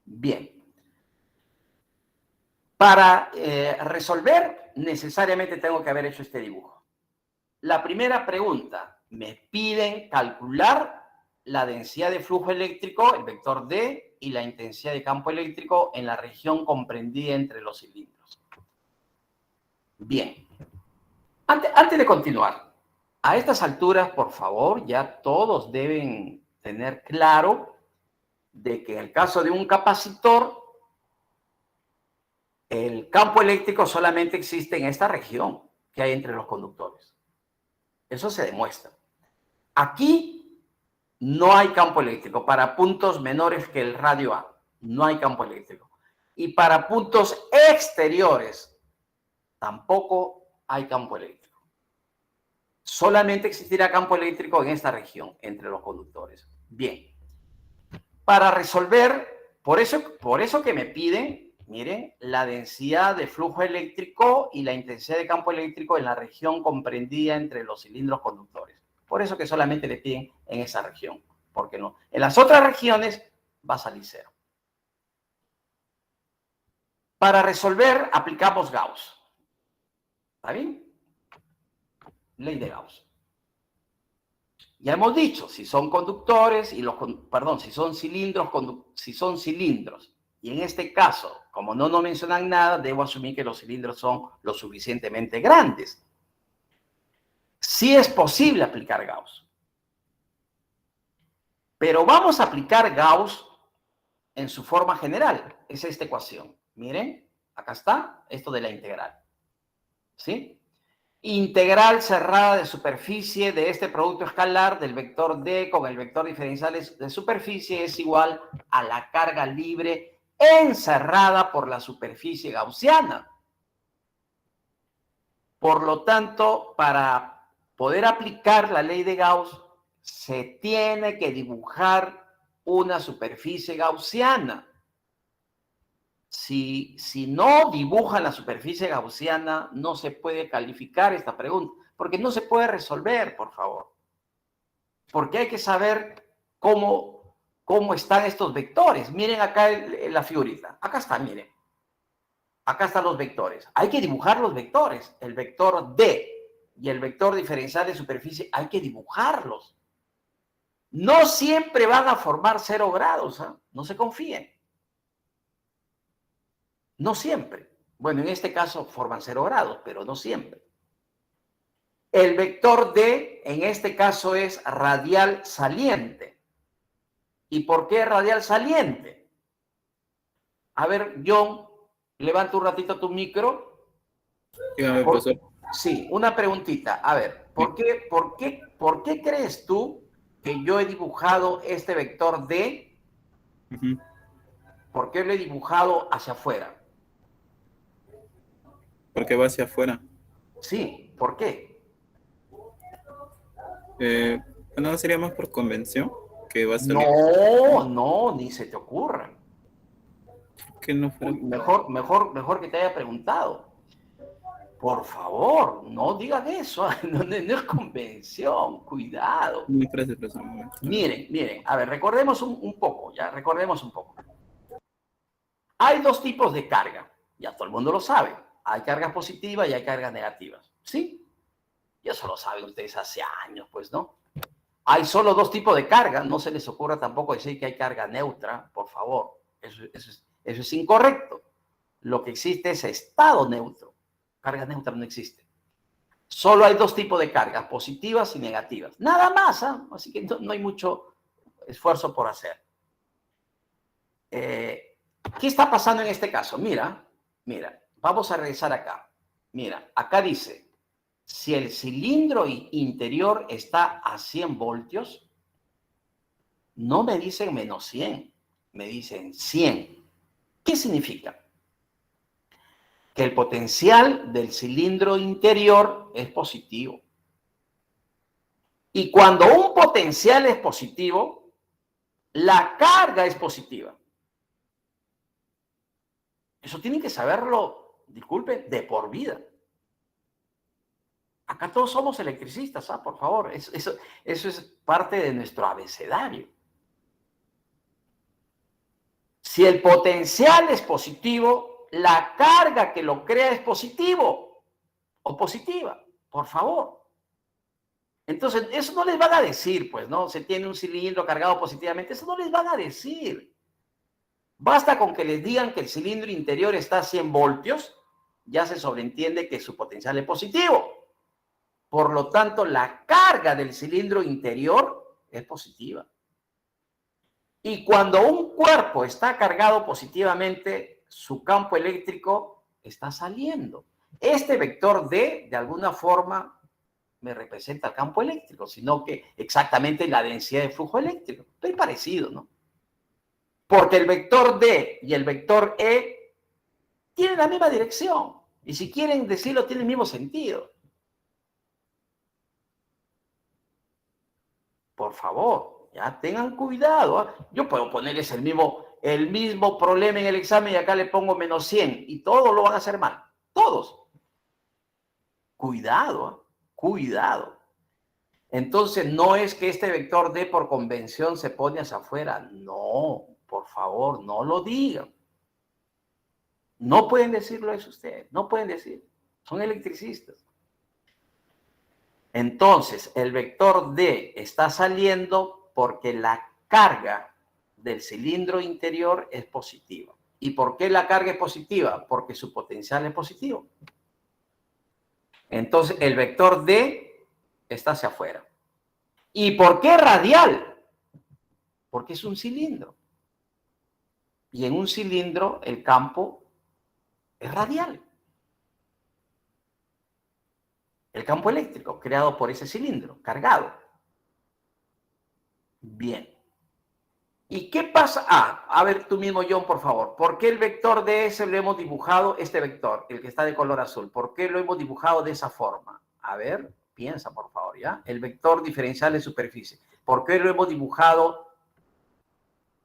Bien. Para resolver, necesariamente tengo que haber hecho este dibujo. La primera pregunta, me piden calcular la densidad de flujo eléctrico, el vector D, y la intensidad de campo eléctrico en la región comprendida entre los cilindros. Bien. Antes de continuar, a estas alturas, por favor, ya todos deben tener claro de que en el caso de un capacitor, el campo eléctrico solamente existe en esta región que hay entre los conductores. Eso se demuestra. Aquí no hay campo eléctrico para puntos menores que el radio A. No hay campo eléctrico. Y para puntos exteriores tampoco hay campo eléctrico. Solamente existirá campo eléctrico en esta región, entre los conductores. Bien. Para resolver, por eso que me piden, miren, la densidad de flujo eléctrico y la intensidad de campo eléctrico en la región comprendida entre los cilindros conductores. Por eso que solamente le piden en esa región. Porque no. En las otras regiones va a salir cero. Para resolver, aplicamos Gauss. ¿Está bien? Ley de Gauss. Ya hemos dicho, si son conductores y si son cilindros, y en este caso, como no nos mencionan nada, debo asumir que los cilindros son lo suficientemente grandes. Sí es posible aplicar Gauss. Pero vamos a aplicar Gauss en su forma general. Es esta ecuación. Miren, acá está esto de la integral. ¿Sí? integral cerrada de superficie de este producto escalar del vector D con el vector diferencial de superficie es igual a la carga libre encerrada por la superficie gaussiana. Por lo tanto, para poder aplicar la ley de Gauss, se tiene que dibujar una superficie gaussiana. Si no dibujan la superficie gaussiana, no se puede calificar esta pregunta, porque no se puede resolver, por favor. Porque hay que saber cómo están estos vectores. Miren acá la figurita. Acá está, miren. Acá están los vectores. Hay que dibujar los vectores. El vector D y el vector diferencial de superficie, hay que dibujarlos. No siempre van a formar 0 grados, ¿eh? No se confíen. No siempre. Bueno, en este caso forman 0 grados, pero no siempre. El vector D, en este caso, es radial saliente. ¿Y por qué radial saliente? A ver, John, levanta un ratito tu micro. Dígame, profesor. Sí, una preguntita. A ver, ¿por qué crees tú que yo he dibujado este vector D? ¿Por qué lo he dibujado hacia afuera? Porque va hacia afuera. Sí, ¿por qué? Bueno, sería más por convención que va a salir. No, ni se te ocurra. Que no fuera. Uy, mejor que te haya preguntado. Por favor, no digan eso. No es convención. Cuidado. Me parece, profesor, un momento. Miren. A ver, recordemos un poco, ya. Recordemos un poco. Hay dos tipos de carga. Ya todo el mundo lo sabe. Hay cargas positivas y hay cargas negativas. ¿Sí? Ya eso lo saben ustedes hace años, pues, ¿no? Hay solo dos tipos de carga. No se les ocurra tampoco decir que hay carga neutra, por favor. Eso es incorrecto. Lo que existe es estado neutro. Carga neutra no existe. Solo hay dos tipos de cargas, positivas y negativas. Nada más, ¿eh? Así que no hay mucho esfuerzo por hacer. ¿Qué está pasando en este caso? Mira, vamos a regresar acá. Mira, acá dice, si el cilindro interior está a 100 voltios, no me dicen menos 100, me dicen 100. ¿Qué significa? Que el potencial del cilindro interior es positivo. Y cuando un potencial es positivo, la carga es positiva. Eso tienen que saberlo, disculpen, de por vida. Acá todos somos electricistas, ¿ah? Por favor, eso es parte de nuestro abecedario. Si el potencial es positivo, la carga que lo crea es positivo o positiva, por favor. Entonces, eso no les van a decir, pues, ¿no? Se tiene un cilindro cargado positivamente, eso no les van a decir. Basta con que les digan que el cilindro interior está a 100 voltios, ya se sobreentiende que su potencial es positivo. Por lo tanto, la carga del cilindro interior es positiva. Y cuando un cuerpo está cargado positivamente, su campo eléctrico está saliendo. Este vector D, de alguna forma, me representa el campo eléctrico, sino que exactamente la densidad de flujo eléctrico. Estoy parecido, ¿no? Porque el vector D y el vector E tienen la misma dirección. Y si quieren decirlo, tienen el mismo sentido. Por favor, ya tengan cuidado, ¿eh? Yo puedo ponerles el mismo problema en el examen y acá le pongo menos 100 y todos lo van a hacer mal. Todos. Cuidado, ¿eh? Cuidado. Entonces, no es que este vector D por convención se pone hacia afuera. No, por favor, no lo digan. No pueden decirlo eso ustedes, no pueden decir. Son electricistas. Entonces, el vector D está saliendo porque la carga del cilindro interior es positiva. ¿Y por qué la carga es positiva? Porque su potencial es positivo. Entonces, el vector D está hacia afuera. ¿Y por qué radial? Porque es un cilindro. Y en un cilindro el campo es radial. el campo eléctrico creado por ese cilindro cargado. Bien. ¿Y qué pasa? A ver tú mismo, John, por favor. ¿Por qué el vector DS lo hemos dibujado, este vector, el que está de color azul? ¿Por qué lo hemos dibujado de esa forma? A ver, piensa, por favor, ¿ya? El vector diferencial de superficie. ¿Por qué lo hemos dibujado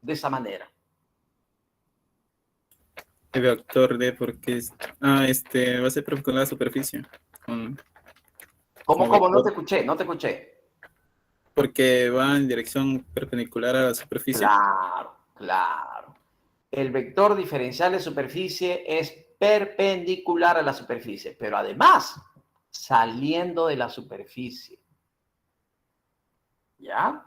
de esa manera? El vector D, porque va a ser perpendicular a la superficie. ¿Cómo? Como No vector, te escuché, no te escuché. porque va en dirección perpendicular a la superficie. Claro, claro. El vector diferencial de superficie es perpendicular a la superficie, pero además saliendo de la superficie. ¿Ya?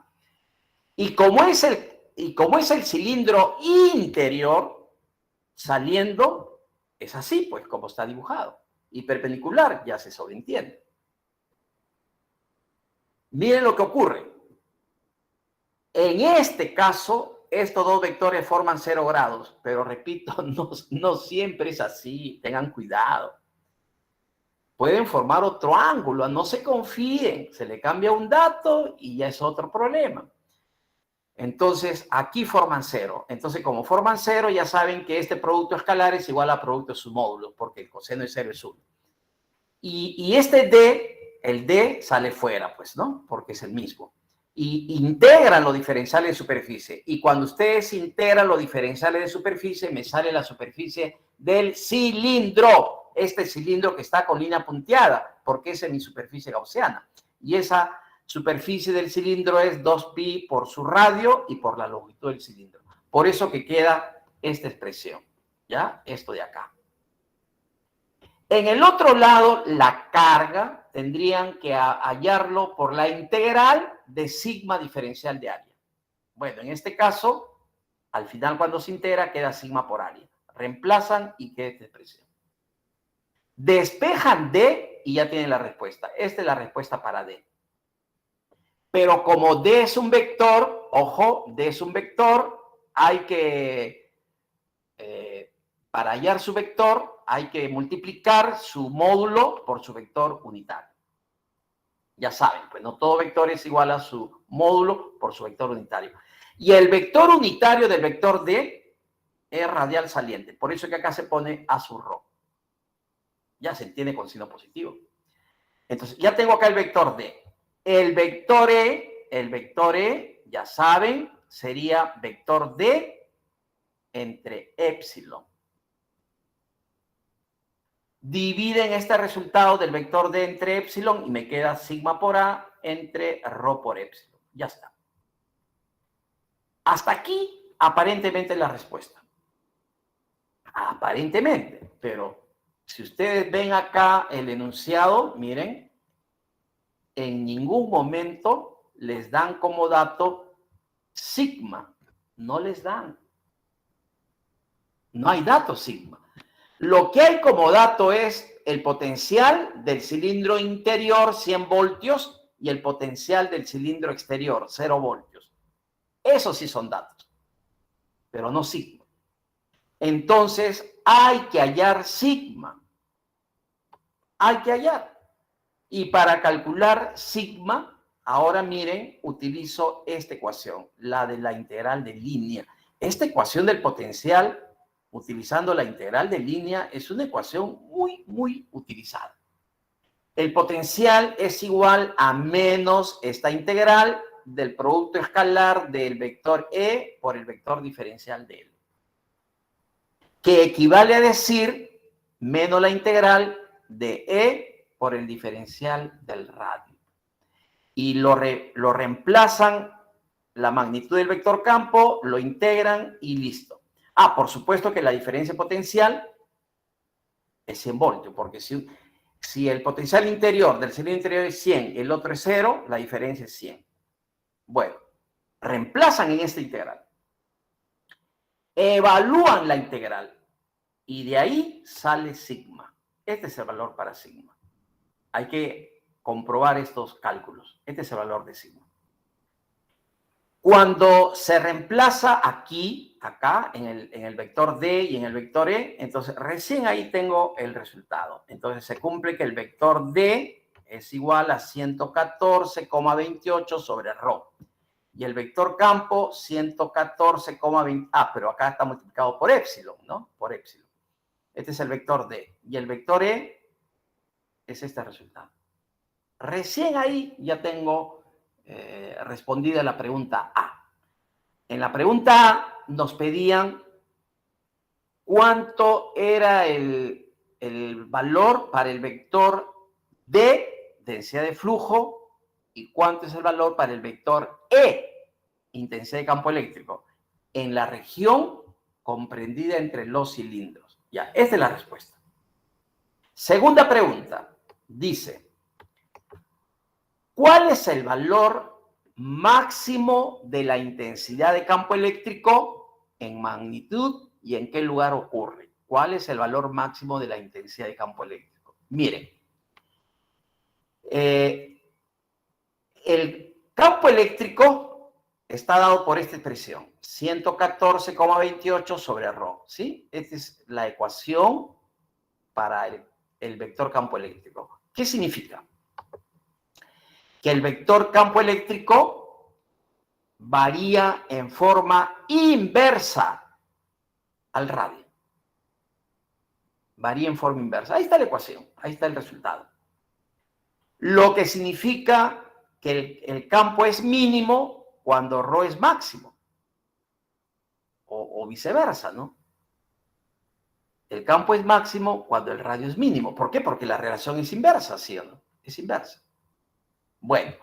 Y como es el cilindro interior, saliendo, es así, pues, como está dibujado. Y perpendicular, ya se sobreentiende. Miren lo que ocurre. En este caso, estos dos vectores forman 0 grados, pero repito, no siempre es así, tengan cuidado. Pueden formar otro ángulo, no se confíen, se le cambia un dato y ya es otro problema. Entonces, aquí forman 0. Entonces, como forman 0, ya saben que este producto escalar es igual a producto de su módulo, porque el coseno de 0 es 1. Y este D, el D sale fuera, pues, ¿no? Porque es el mismo. Y integran los diferenciales de superficie. Y cuando ustedes integran los diferenciales de superficie, me sale la superficie del cilindro. Este cilindro que está con línea punteada, porque esa es mi superficie gaussiana. Y esa superficie del cilindro es 2pi por su radio y por la longitud del cilindro. Por eso que queda esta expresión, ¿ya? Esto de acá. En el otro lado, la carga tendrían que hallarlo por la integral de sigma diferencial de área. Bueno, en este caso, al final cuando se integra queda sigma por área. Reemplazan y queda esta expresión. Despejan D y ya tienen la respuesta. Esta es la respuesta para D. Pero como D es un vector, ojo, D es un vector, hay que, para hallar su vector, hay que multiplicar su módulo por su vector unitario. Ya saben, pues no todo vector es igual a su módulo por su vector unitario. Y el vector unitario del vector D es radial saliente. Por eso que acá se pone A sub rho. Ya se entiende con signo positivo. Entonces, ya tengo acá el vector D. El vector E, ya saben, sería vector D entre épsilon. Dividen este resultado del vector D entre épsilon y me queda sigma por A entre rho por épsilon. Ya está. Hasta aquí, aparentemente, la respuesta. Aparentemente, pero si ustedes ven acá el enunciado, miren, en ningún momento les dan como dato sigma. No les dan. No hay dato sigma. Lo que hay como dato es el potencial del cilindro interior, 100 voltios, y el potencial del cilindro exterior, 0 voltios. Esos sí son datos, pero no sigma. Entonces, hay que hallar sigma. Hay que hallar. Y para calcular sigma, ahora miren, utilizo esta ecuación, la de la integral de línea. Esta ecuación del potencial, utilizando la integral de línea, es una ecuación muy utilizada. El potencial es igual a menos esta integral del producto escalar del vector E por el vector diferencial de L, que equivale a decir menos la integral de E por el diferencial del radio. Y lo reemplazan la magnitud del vector campo, lo integran y listo. Por supuesto que la diferencia potencial es 100 voltios, porque si el potencial interior del cilindro interior es 100 y el otro es 0, la diferencia es 100. Bueno, reemplazan en esta integral. Evalúan la integral. Y de ahí sale sigma. Este es el valor para sigma. Hay que comprobar estos cálculos. Este es el valor de sigma. Cuando se reemplaza aquí, acá, en el vector D y en el vector E, entonces recién ahí tengo el resultado. Entonces se cumple que el vector D es igual a 114,28 sobre ρ. Y el vector campo, 114,20. Ah, pero acá está multiplicado por épsilon, ¿no? Por épsilon. Este es el vector D. Y el vector E es este resultado. Recién ahí ya tengo respondida la pregunta A. En la pregunta A nos pedían cuánto era el valor para el vector D, densidad de flujo, y cuánto es el valor para el vector E, intensidad de campo eléctrico, en la región comprendida entre los cilindros. Ya, esta es la respuesta. Segunda pregunta, dice, ¿cuál es el valor máximo de la intensidad de campo eléctrico en magnitud y en qué lugar ocurre? ¿Cuál es el valor máximo de la intensidad de campo eléctrico? Miren, el campo eléctrico está dado por esta expresión, 114,28 sobre ρ, ¿sí? Esta es la ecuación para el vector campo eléctrico. ¿Qué significa? Que el vector campo eléctrico varía en forma inversa al radio. Varía en forma inversa. Ahí está la ecuación, ahí está el resultado. Lo que significa que el campo es mínimo cuando ρ es máximo. O viceversa, ¿no? El campo es máximo cuando el radio es mínimo. ¿Por qué? Porque la relación es inversa, ¿sí o no? Es inversa. Bueno,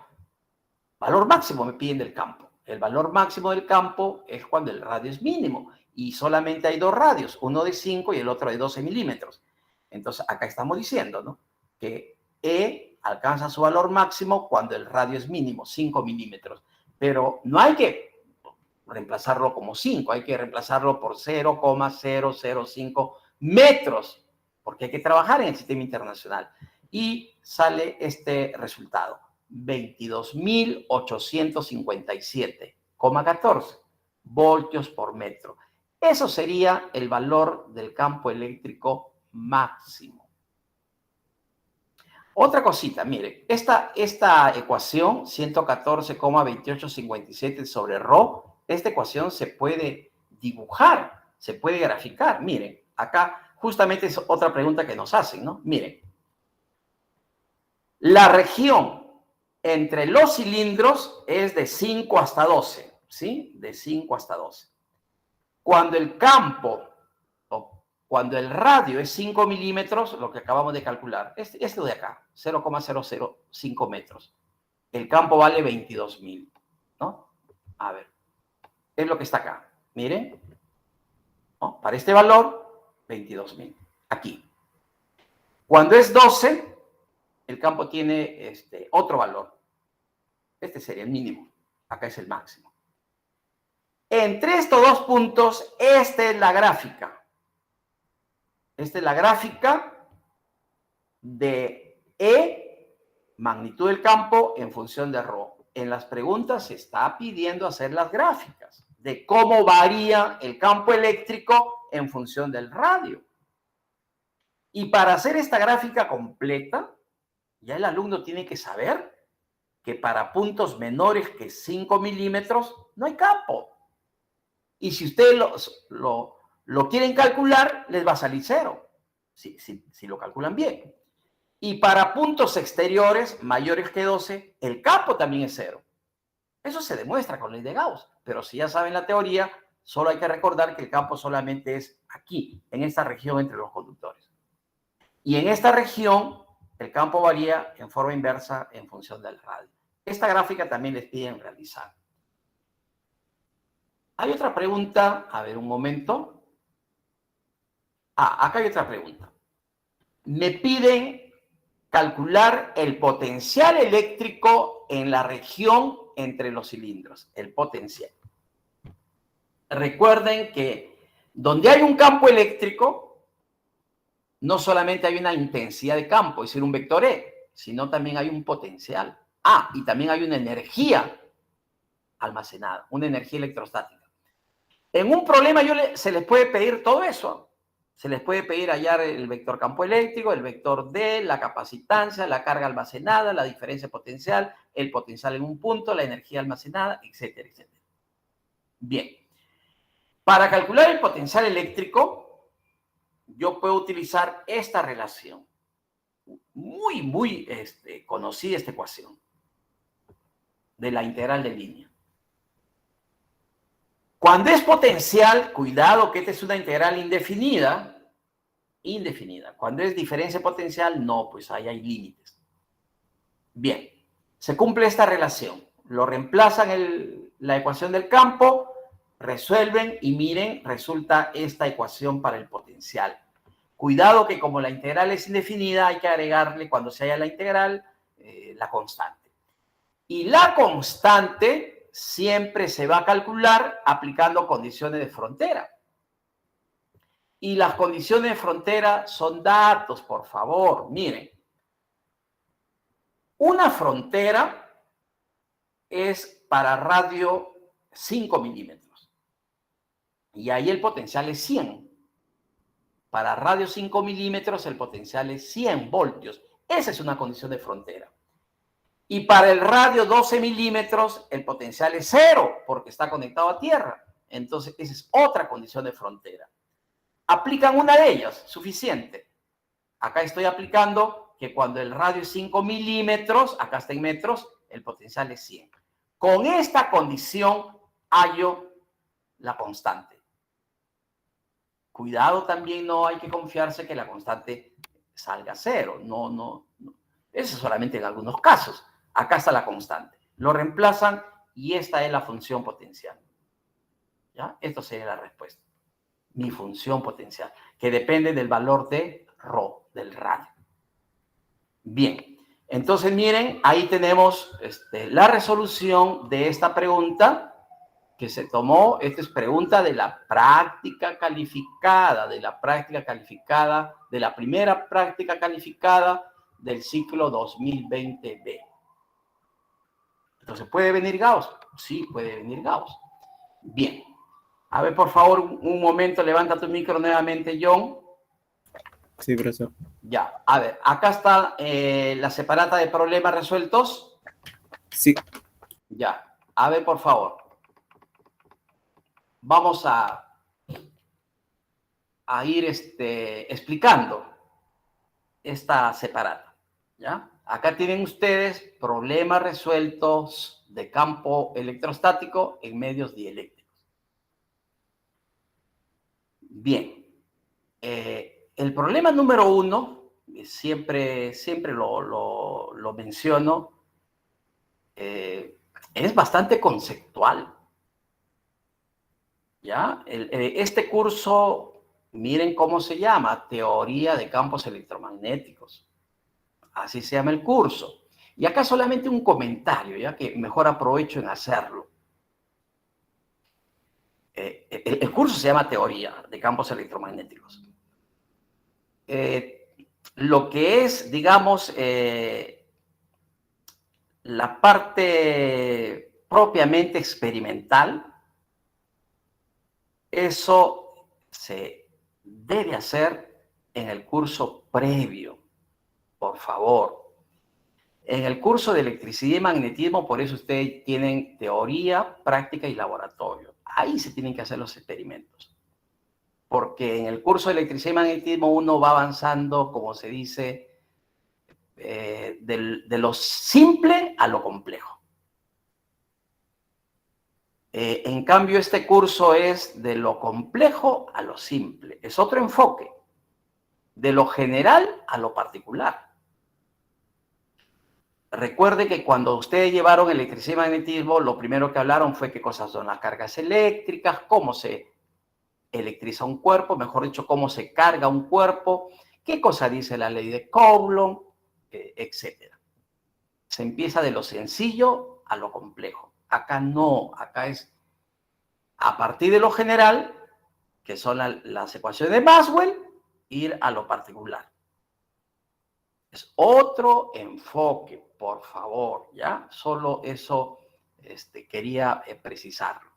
valor máximo me piden del campo. El valor máximo del campo es cuando el radio es mínimo. Y solamente hay dos radios, uno de 5 y el otro de 12 milímetros. Entonces, acá estamos diciendo, ¿no? Que E alcanza su valor máximo cuando el radio es mínimo, 5 milímetros. Pero no hay que reemplazarlo como 5, hay que reemplazarlo por 0,005 metros, porque hay que trabajar en el sistema internacional. Y sale este resultado, 22.857,14 voltios por metro. Eso sería el valor del campo eléctrico máximo. Otra cosita, mire, esta ecuación, 114,2857 sobre ρ, esta ecuación se puede dibujar, se puede graficar. Miren, acá justamente es otra pregunta que nos hacen, ¿no? Miren, la región entre los cilindros es de 5 hasta 12, ¿sí? De 5 hasta 12. Cuando el campo, cuando el radio es 5 milímetros, lo que acabamos de calcular, esto de acá, 0,005 metros, el campo vale 22.000, ¿no? A ver, es lo que está acá. Miren, ¿no? Para este valor, 22.000. Aquí. Cuando es 12, el campo tiene otro valor. Este sería el mínimo. Acá es el máximo. Entre estos dos puntos, esta es la gráfica. Esta es la gráfica de E, magnitud del campo, en función de ρ. En las preguntas se está pidiendo hacer las gráficas de cómo varía el campo eléctrico en función del radio. Y para hacer esta gráfica completa, ya el alumno tiene que saber que para puntos menores que 5 milímetros no hay campo. Y si ustedes lo quieren calcular, les va a salir 0, si lo calculan bien. Y para puntos exteriores mayores que 12, el campo también es 0. Eso se demuestra con ley de Gauss. Pero si ya saben la teoría, solo hay que recordar que el campo solamente es aquí, en esta región entre los conductores. Y en esta región, el campo varía en forma inversa en función del radio. Esta gráfica también les piden realizar. Hay otra pregunta, a ver un momento. Acá hay otra pregunta. Me piden calcular el potencial eléctrico en la región entre los cilindros, el potencial. Recuerden que donde hay un campo eléctrico, no solamente hay una intensidad de campo, es decir, un vector E, sino también hay un potencial. Y también hay una energía almacenada, una energía electrostática. En un problema se les puede pedir todo eso. Se les puede pedir hallar el vector campo eléctrico, el vector D, la capacitancia, la carga almacenada, la diferencia potencial, el potencial en un punto, la energía almacenada, etcétera, etcétera. Bien. Para calcular el potencial eléctrico, yo puedo utilizar esta relación. Muy conocida esta ecuación de la integral de línea. Cuando es potencial, cuidado que esta es una integral indefinida. Cuando es diferencia potencial, no, pues ahí hay límites. Bien, se cumple esta relación. Lo reemplazan la ecuación del campo, resuelven y miren, resulta esta ecuación para el potencial. Cuidado que como la integral es indefinida, hay que agregarle cuando se haya la integral la constante. Y la constante siempre se va a calcular aplicando condiciones de frontera. Y las condiciones de frontera son datos, por favor. Miren, una frontera es para radio 5 milímetros. Y ahí el potencial es 100. Para radio 5 milímetros el potencial es 100 voltios. Esa es una condición de frontera. Y para el radio 12 milímetros el potencial es 0 porque está conectado a tierra. Entonces esa es otra condición de frontera. Aplican una de ellas, suficiente. Acá estoy aplicando que cuando el radio es 5 milímetros, acá está en metros, el potencial es 100. Con esta condición hallo la constante. Cuidado también, no hay que confiarse que la constante salga 0. No. Eso solamente en algunos casos. Acá está la constante. Lo reemplazan y esta es la función potencial. ¿Ya? Esto sería la respuesta. Mi función potencial, que depende del valor de ρ, del radio. Bien, entonces miren, ahí tenemos la resolución de esta pregunta que se tomó. Esta es pregunta de la práctica calificada, de la primera práctica calificada del ciclo 2020B. Entonces, ¿puede venir Gauss? Sí, puede venir Gauss. Bien. A ver, por favor, un momento, levanta tu micro nuevamente, John. Sí, profesor. Ya, a ver, acá está la separata de problemas resueltos. Sí. Ya, a ver, por favor. Vamos a ir explicando esta separata. ¿Ya? Acá tienen ustedes problemas resueltos de campo electrostático en medios dieléctricos. Bien. El problema número 1, siempre lo menciono, es bastante conceptual. ¿Ya? Este curso, miren cómo se llama, Teoría de Campos Electromagnéticos. Así se llama el curso. Y acá solamente un comentario, ya que mejor aprovecho en hacerlo. El curso se llama Teoría de Campos Electromagnéticos. Lo que es, digamos, la parte propiamente experimental, eso se debe hacer en el curso previo, por favor. En el curso de electricidad y magnetismo, por eso ustedes tienen teoría, práctica y laboratorio. Ahí se tienen que hacer los experimentos. Porque en el curso de electricidad y magnetismo uno va avanzando, como se dice, de lo simple a lo complejo. En cambio, este curso es de lo complejo a lo simple. Es otro enfoque, de lo general a lo particular. Recuerde que cuando ustedes llevaron electricidad y magnetismo, lo primero que hablaron fue qué cosas son las cargas eléctricas, cómo se electriza un cuerpo, mejor dicho, cómo se carga un cuerpo, qué cosa dice la ley de Coulomb, etc. Se empieza de lo sencillo a lo complejo. Acá no, acá es a partir de lo general, que son las ecuaciones de Maxwell, ir a lo particular. Es otro enfoque, por favor, ¿ya? Solo eso quería precisarlo.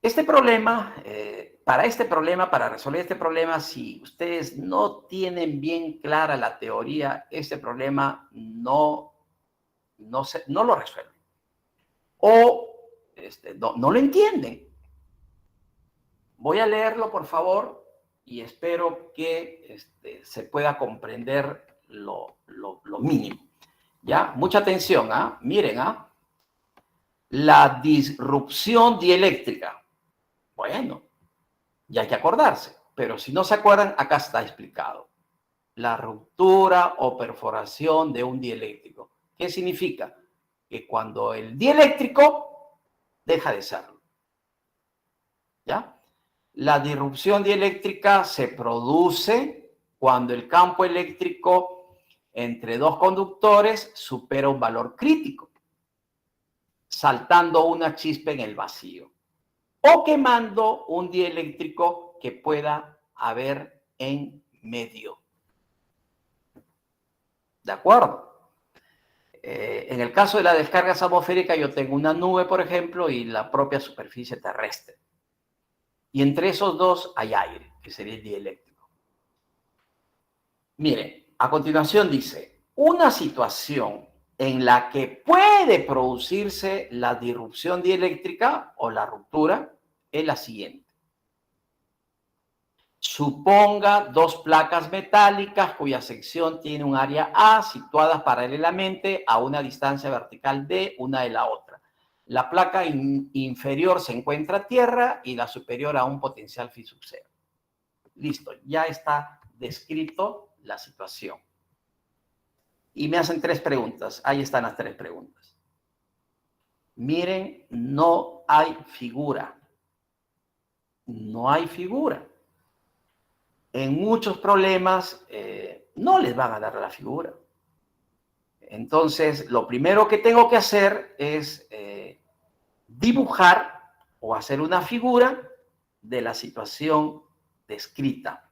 Este problema, para resolver este problema, si ustedes no tienen bien clara la teoría, este problema no lo resuelven. O no lo entienden. Voy a leerlo, por favor, y espero que se pueda comprender lo mínimo. ¿Ya? Mucha atención, ¿ah? Miren, ¿ah? La disrupción dieléctrica. Bueno, ya hay que acordarse, pero si no se acuerdan, acá está explicado. La ruptura o perforación de un dieléctrico. ¿Qué significa? Que cuando el dieléctrico deja de serlo. ¿Ya? La disrupción dieléctrica se produce cuando el campo eléctrico entre dos conductores supera un valor crítico, saltando una chispa en el vacío o quemando un dieléctrico que pueda haber en medio. ¿De acuerdo? En el caso de la descarga atmosférica, yo tengo una nube, por ejemplo, y la propia superficie terrestre. Y entre esos dos hay aire, que sería el dieléctrico. Miren, a continuación dice, una situación en la que puede producirse la disrupción dieléctrica o la ruptura es la siguiente. Suponga dos placas metálicas cuya sección tiene un área A situadas paralelamente a una distancia vertical D una de la otra. La placa inferior se encuentra a tierra y la superior a un potencial phi sub 0. Listo, ya está descrito la situación. Y me hacen tres preguntas. Ahí están las tres preguntas. Miren, no hay figura. No hay figura. En muchos problemas no les van a dar la figura. Entonces, lo primero que tengo que hacer es dibujar o hacer una figura de la situación descrita.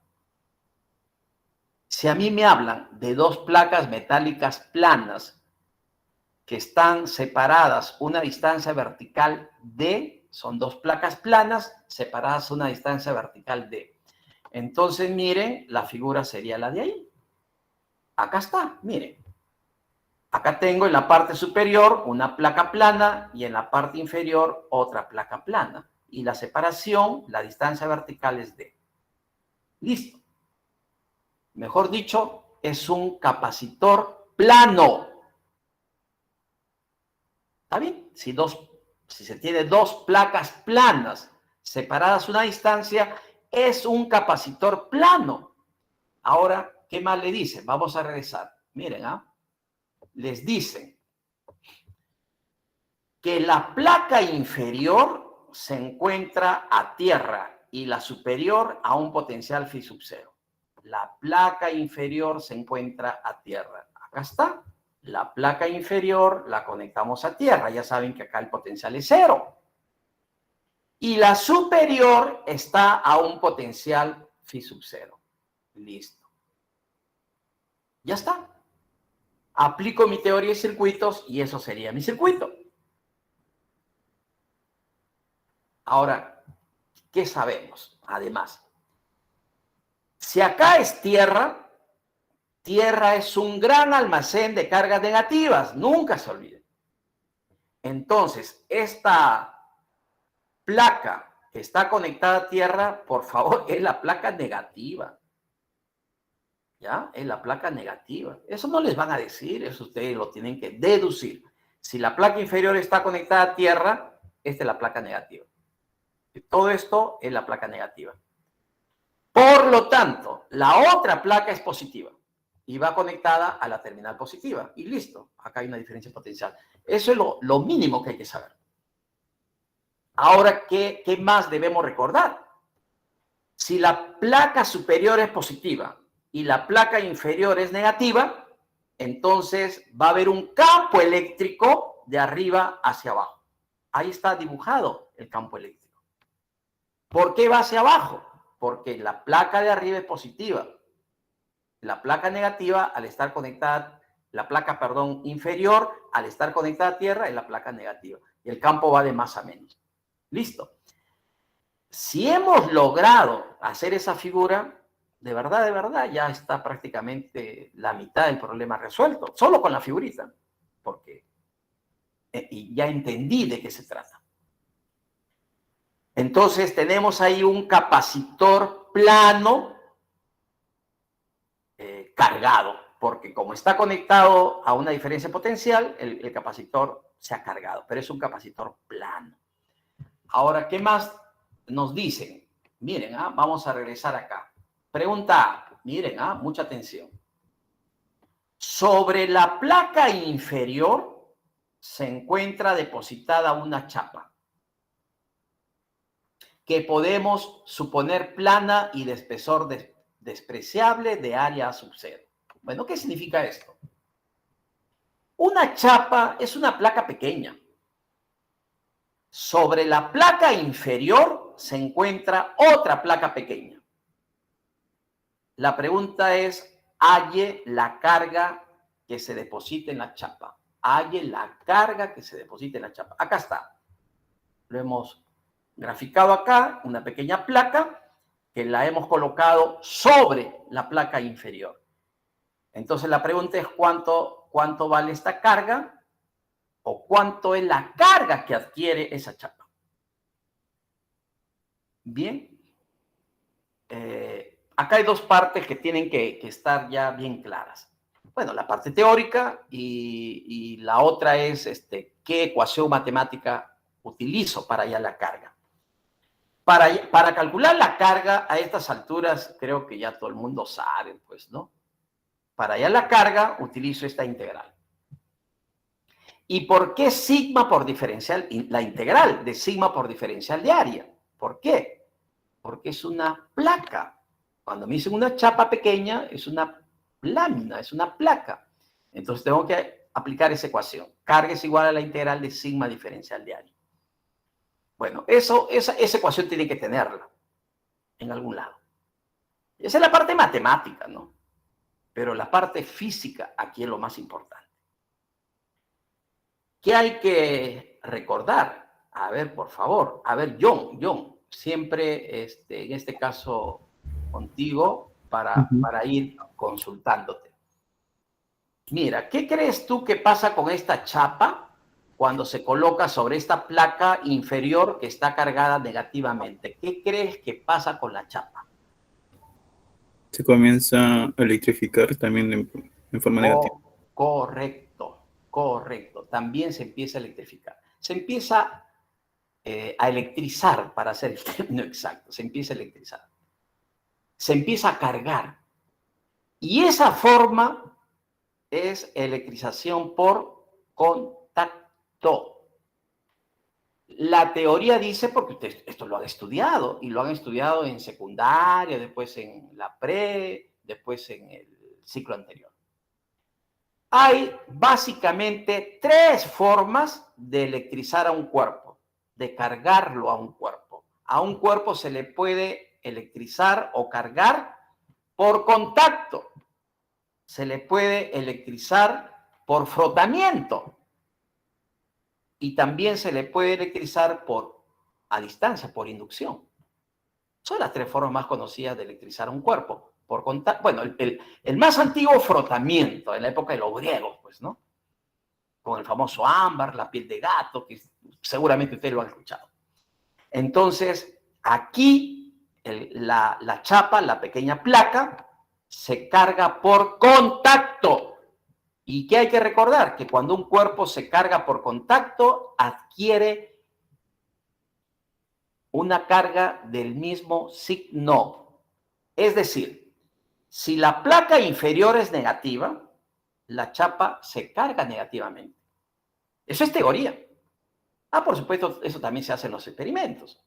Si a mí me hablan de dos placas metálicas planas que están separadas una distancia vertical D, son dos placas planas separadas una distancia vertical D. Entonces, miren, la figura sería la de ahí. Acá está, miren. Acá tengo en la parte superior una placa plana y en la parte inferior otra placa plana. Y la separación, la distancia vertical es D. Listo. Mejor dicho, es un capacitor plano. ¿Está bien? Si se tiene dos placas planas separadas una distancia, es un capacitor plano. Ahora, ¿qué más le dicen? Vamos a regresar. Miren, les dicen que la placa inferior se encuentra a tierra y la superior a un potencial phi sub 0. La placa inferior se encuentra a tierra. Acá está. La placa inferior la conectamos a tierra. Ya saben que acá el potencial es 0. Y la superior está a un potencial phi sub 0. Listo. Ya está. Aplico mi teoría de circuitos y eso sería mi circuito. Ahora, ¿qué sabemos? Además, si acá es tierra, tierra es un gran almacén de cargas negativas, nunca se olviden. Entonces, esta placa que está conectada a tierra, por favor, es la placa negativa. ¿Ya? Es la placa negativa. Eso no les van a decir, eso ustedes lo tienen que deducir. Si la placa inferior está conectada a tierra, esta es la placa negativa. Todo esto es la placa negativa. Por lo tanto, la otra placa es positiva y va conectada a la terminal positiva. Y listo, acá hay una diferencia potencial. Eso es lo mínimo que hay que saber. Ahora, ¿qué más debemos recordar? Si la placa superior es positiva y la placa inferior es negativa, entonces va a haber un campo eléctrico de arriba hacia abajo. Ahí está dibujado el campo eléctrico. ¿Por qué va hacia abajo? Porque la placa de arriba es positiva. La placa negativa, al estar conectada, la placa, perdón, inferior, al estar conectada a tierra, es la placa negativa. Y el campo va de más a menos. Listo. Si hemos logrado hacer esa figura, de verdad, ya está prácticamente la mitad del problema resuelto, solo con la figurita, porque y ya entendí de qué se trata. Entonces tenemos ahí un capacitor plano cargado, porque como está conectado a una diferencia potencial, el capacitor se ha cargado, pero es un capacitor plano. Ahora, ¿qué más nos dicen? Miren, vamos a regresar acá. Pregunta A, miren, mucha atención. Sobre la placa inferior se encuentra depositada una chapa que podemos suponer plana y de espesor despreciable de área sub cero. Bueno, ¿qué significa esto? Una chapa es una placa pequeña. Sobre la placa inferior se encuentra otra placa pequeña. La pregunta es, halle la carga que se deposite en la chapa. Halle la carga que se deposite en la chapa. Acá está. Lo hemos graficado acá, una pequeña placa que la hemos colocado sobre la placa inferior. Entonces la pregunta es cuánto vale esta carga o cuánto es la carga que adquiere esa chapa. Bien. Acá hay dos partes que tienen que estar ya bien claras. Bueno, la parte teórica y la otra es qué ecuación matemática utilizo para hallar la carga. Para calcular la carga a estas alturas, creo que ya todo el mundo sabe, pues, ¿no? Para hallar la carga, utilizo esta integral. ¿Y por qué sigma por diferencial? La integral de sigma por diferencial de área. ¿Por qué? Porque es una placa. Cuando me dicen una chapa pequeña, es una lámina, es una placa. Entonces tengo que aplicar esa ecuación. Carga es igual a la integral de sigma diferencial de área. Bueno, esa ecuación tiene que tenerla en algún lado. Esa es la parte matemática, ¿no? Pero la parte física aquí es lo más importante. ¿Qué hay que recordar? A ver, por favor. A ver, John, siempre en este caso contigo para ir consultándote. Mira, ¿qué crees tú que pasa con esta chapa cuando se coloca sobre esta placa inferior que está cargada negativamente? ¿Qué crees que pasa con la chapa? Se comienza a electrificar también en forma negativa. Correcto. También se empieza a electrificar. Se empieza a electrizar, para ser el término exacto. Se empieza a electrizar. Se empieza a cargar. Y esa forma es electrización por contacto. La teoría dice, porque ustedes esto lo han estudiado, y lo han estudiado en secundaria, después en la pre, después en el ciclo anterior. Hay básicamente tres formas de electrizar a un cuerpo, de cargarlo a un cuerpo. A un cuerpo se le puede electrizar o cargar por contacto. Se le puede electrizar por frotamiento. Y también se le puede electrizar a distancia, por inducción. Son las tres formas más conocidas de electrizar a un cuerpo. Por contacto. Bueno, el más antiguo, frotamiento, en la época de los griegos, pues, ¿no? Con el famoso ámbar, la piel de gato, que seguramente ustedes lo han escuchado. Entonces, aquí la chapa, la pequeña placa, se carga por contacto. ¿Y qué hay que recordar? Que cuando un cuerpo se carga por contacto, adquiere una carga del mismo signo. Es decir, si la placa inferior es negativa, la chapa se carga negativamente. Eso es teoría. Por supuesto, eso también se hace en los experimentos.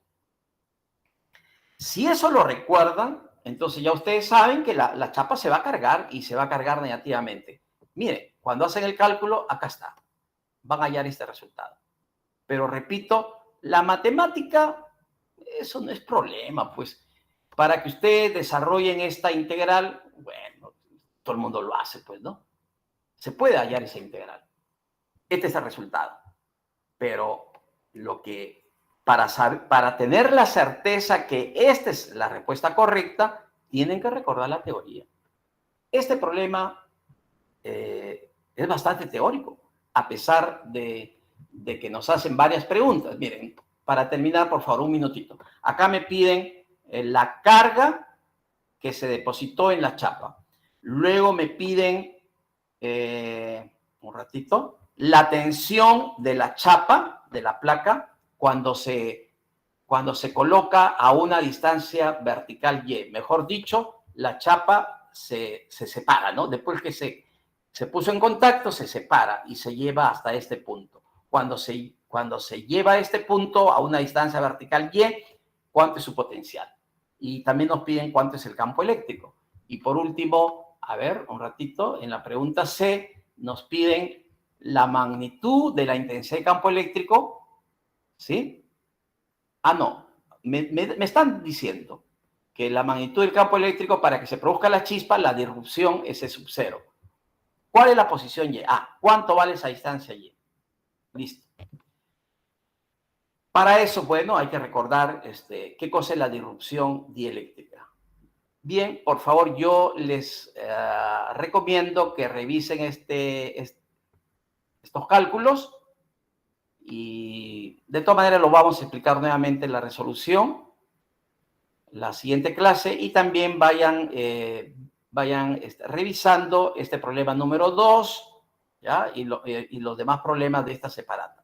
Si eso lo recuerdan, entonces ya ustedes saben que la chapa se va a cargar y se va a cargar negativamente. Mire, cuando hacen el cálculo, acá está. Van a hallar este resultado. Pero repito, la matemática, eso no es problema, pues. Para que ustedes desarrollen esta integral, bueno, todo el mundo lo hace, pues, ¿no? Se puede hallar esa integral. Este es el resultado. Pero lo que para tener la certeza que esta es la respuesta correcta, tienen que recordar la teoría. Este problema es bastante teórico, a pesar de que nos hacen varias preguntas. Miren, para terminar, por favor, un minutito. Acá me piden la carga que se depositó en la chapa. Luego me piden, un ratito, la tensión de la chapa, de la placa, cuando se coloca a una distancia vertical Y. Mejor dicho, la chapa se separa, ¿no? Después que se puso en contacto, se separa y se lleva hasta este punto. Cuando se lleva a este punto a una distancia vertical Y, ¿cuánto es su potencial? Y también nos piden cuánto es el campo eléctrico. Y por último, a ver, un ratito, en la pregunta C nos piden la magnitud de la intensidad de campo eléctrico, ¿sí? Ah, no, me están diciendo que la magnitud del campo eléctrico para que se produzca la chispa, la disrupción es E sub 0. ¿Cuál es la posición Y? Ah, ¿cuánto vale esa distancia Y? Listo. Para eso, bueno, hay que recordar qué cosa es la disrupción dieléctrica. Bien, por favor, yo les recomiendo que revisen estos cálculos y de todas maneras lo vamos a explicar nuevamente en la resolución, la siguiente clase, y también vayan revisando este problema número 2, ¿ya? Y los demás problemas de esta separata.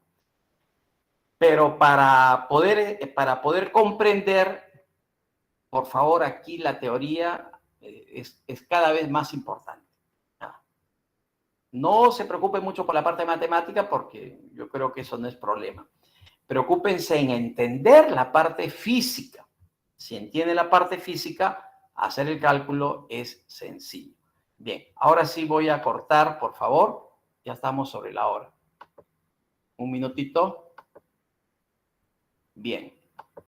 Pero para poder comprender, por favor, aquí la teoría es cada vez más importante. No se preocupen mucho por la parte de matemática porque yo creo que eso no es problema. Preocúpense en entender la parte física. Si entienden la parte física, hacer el cálculo es sencillo. Bien, ahora sí voy a cortar, por favor. Ya estamos sobre la hora. Un minutito. Bien.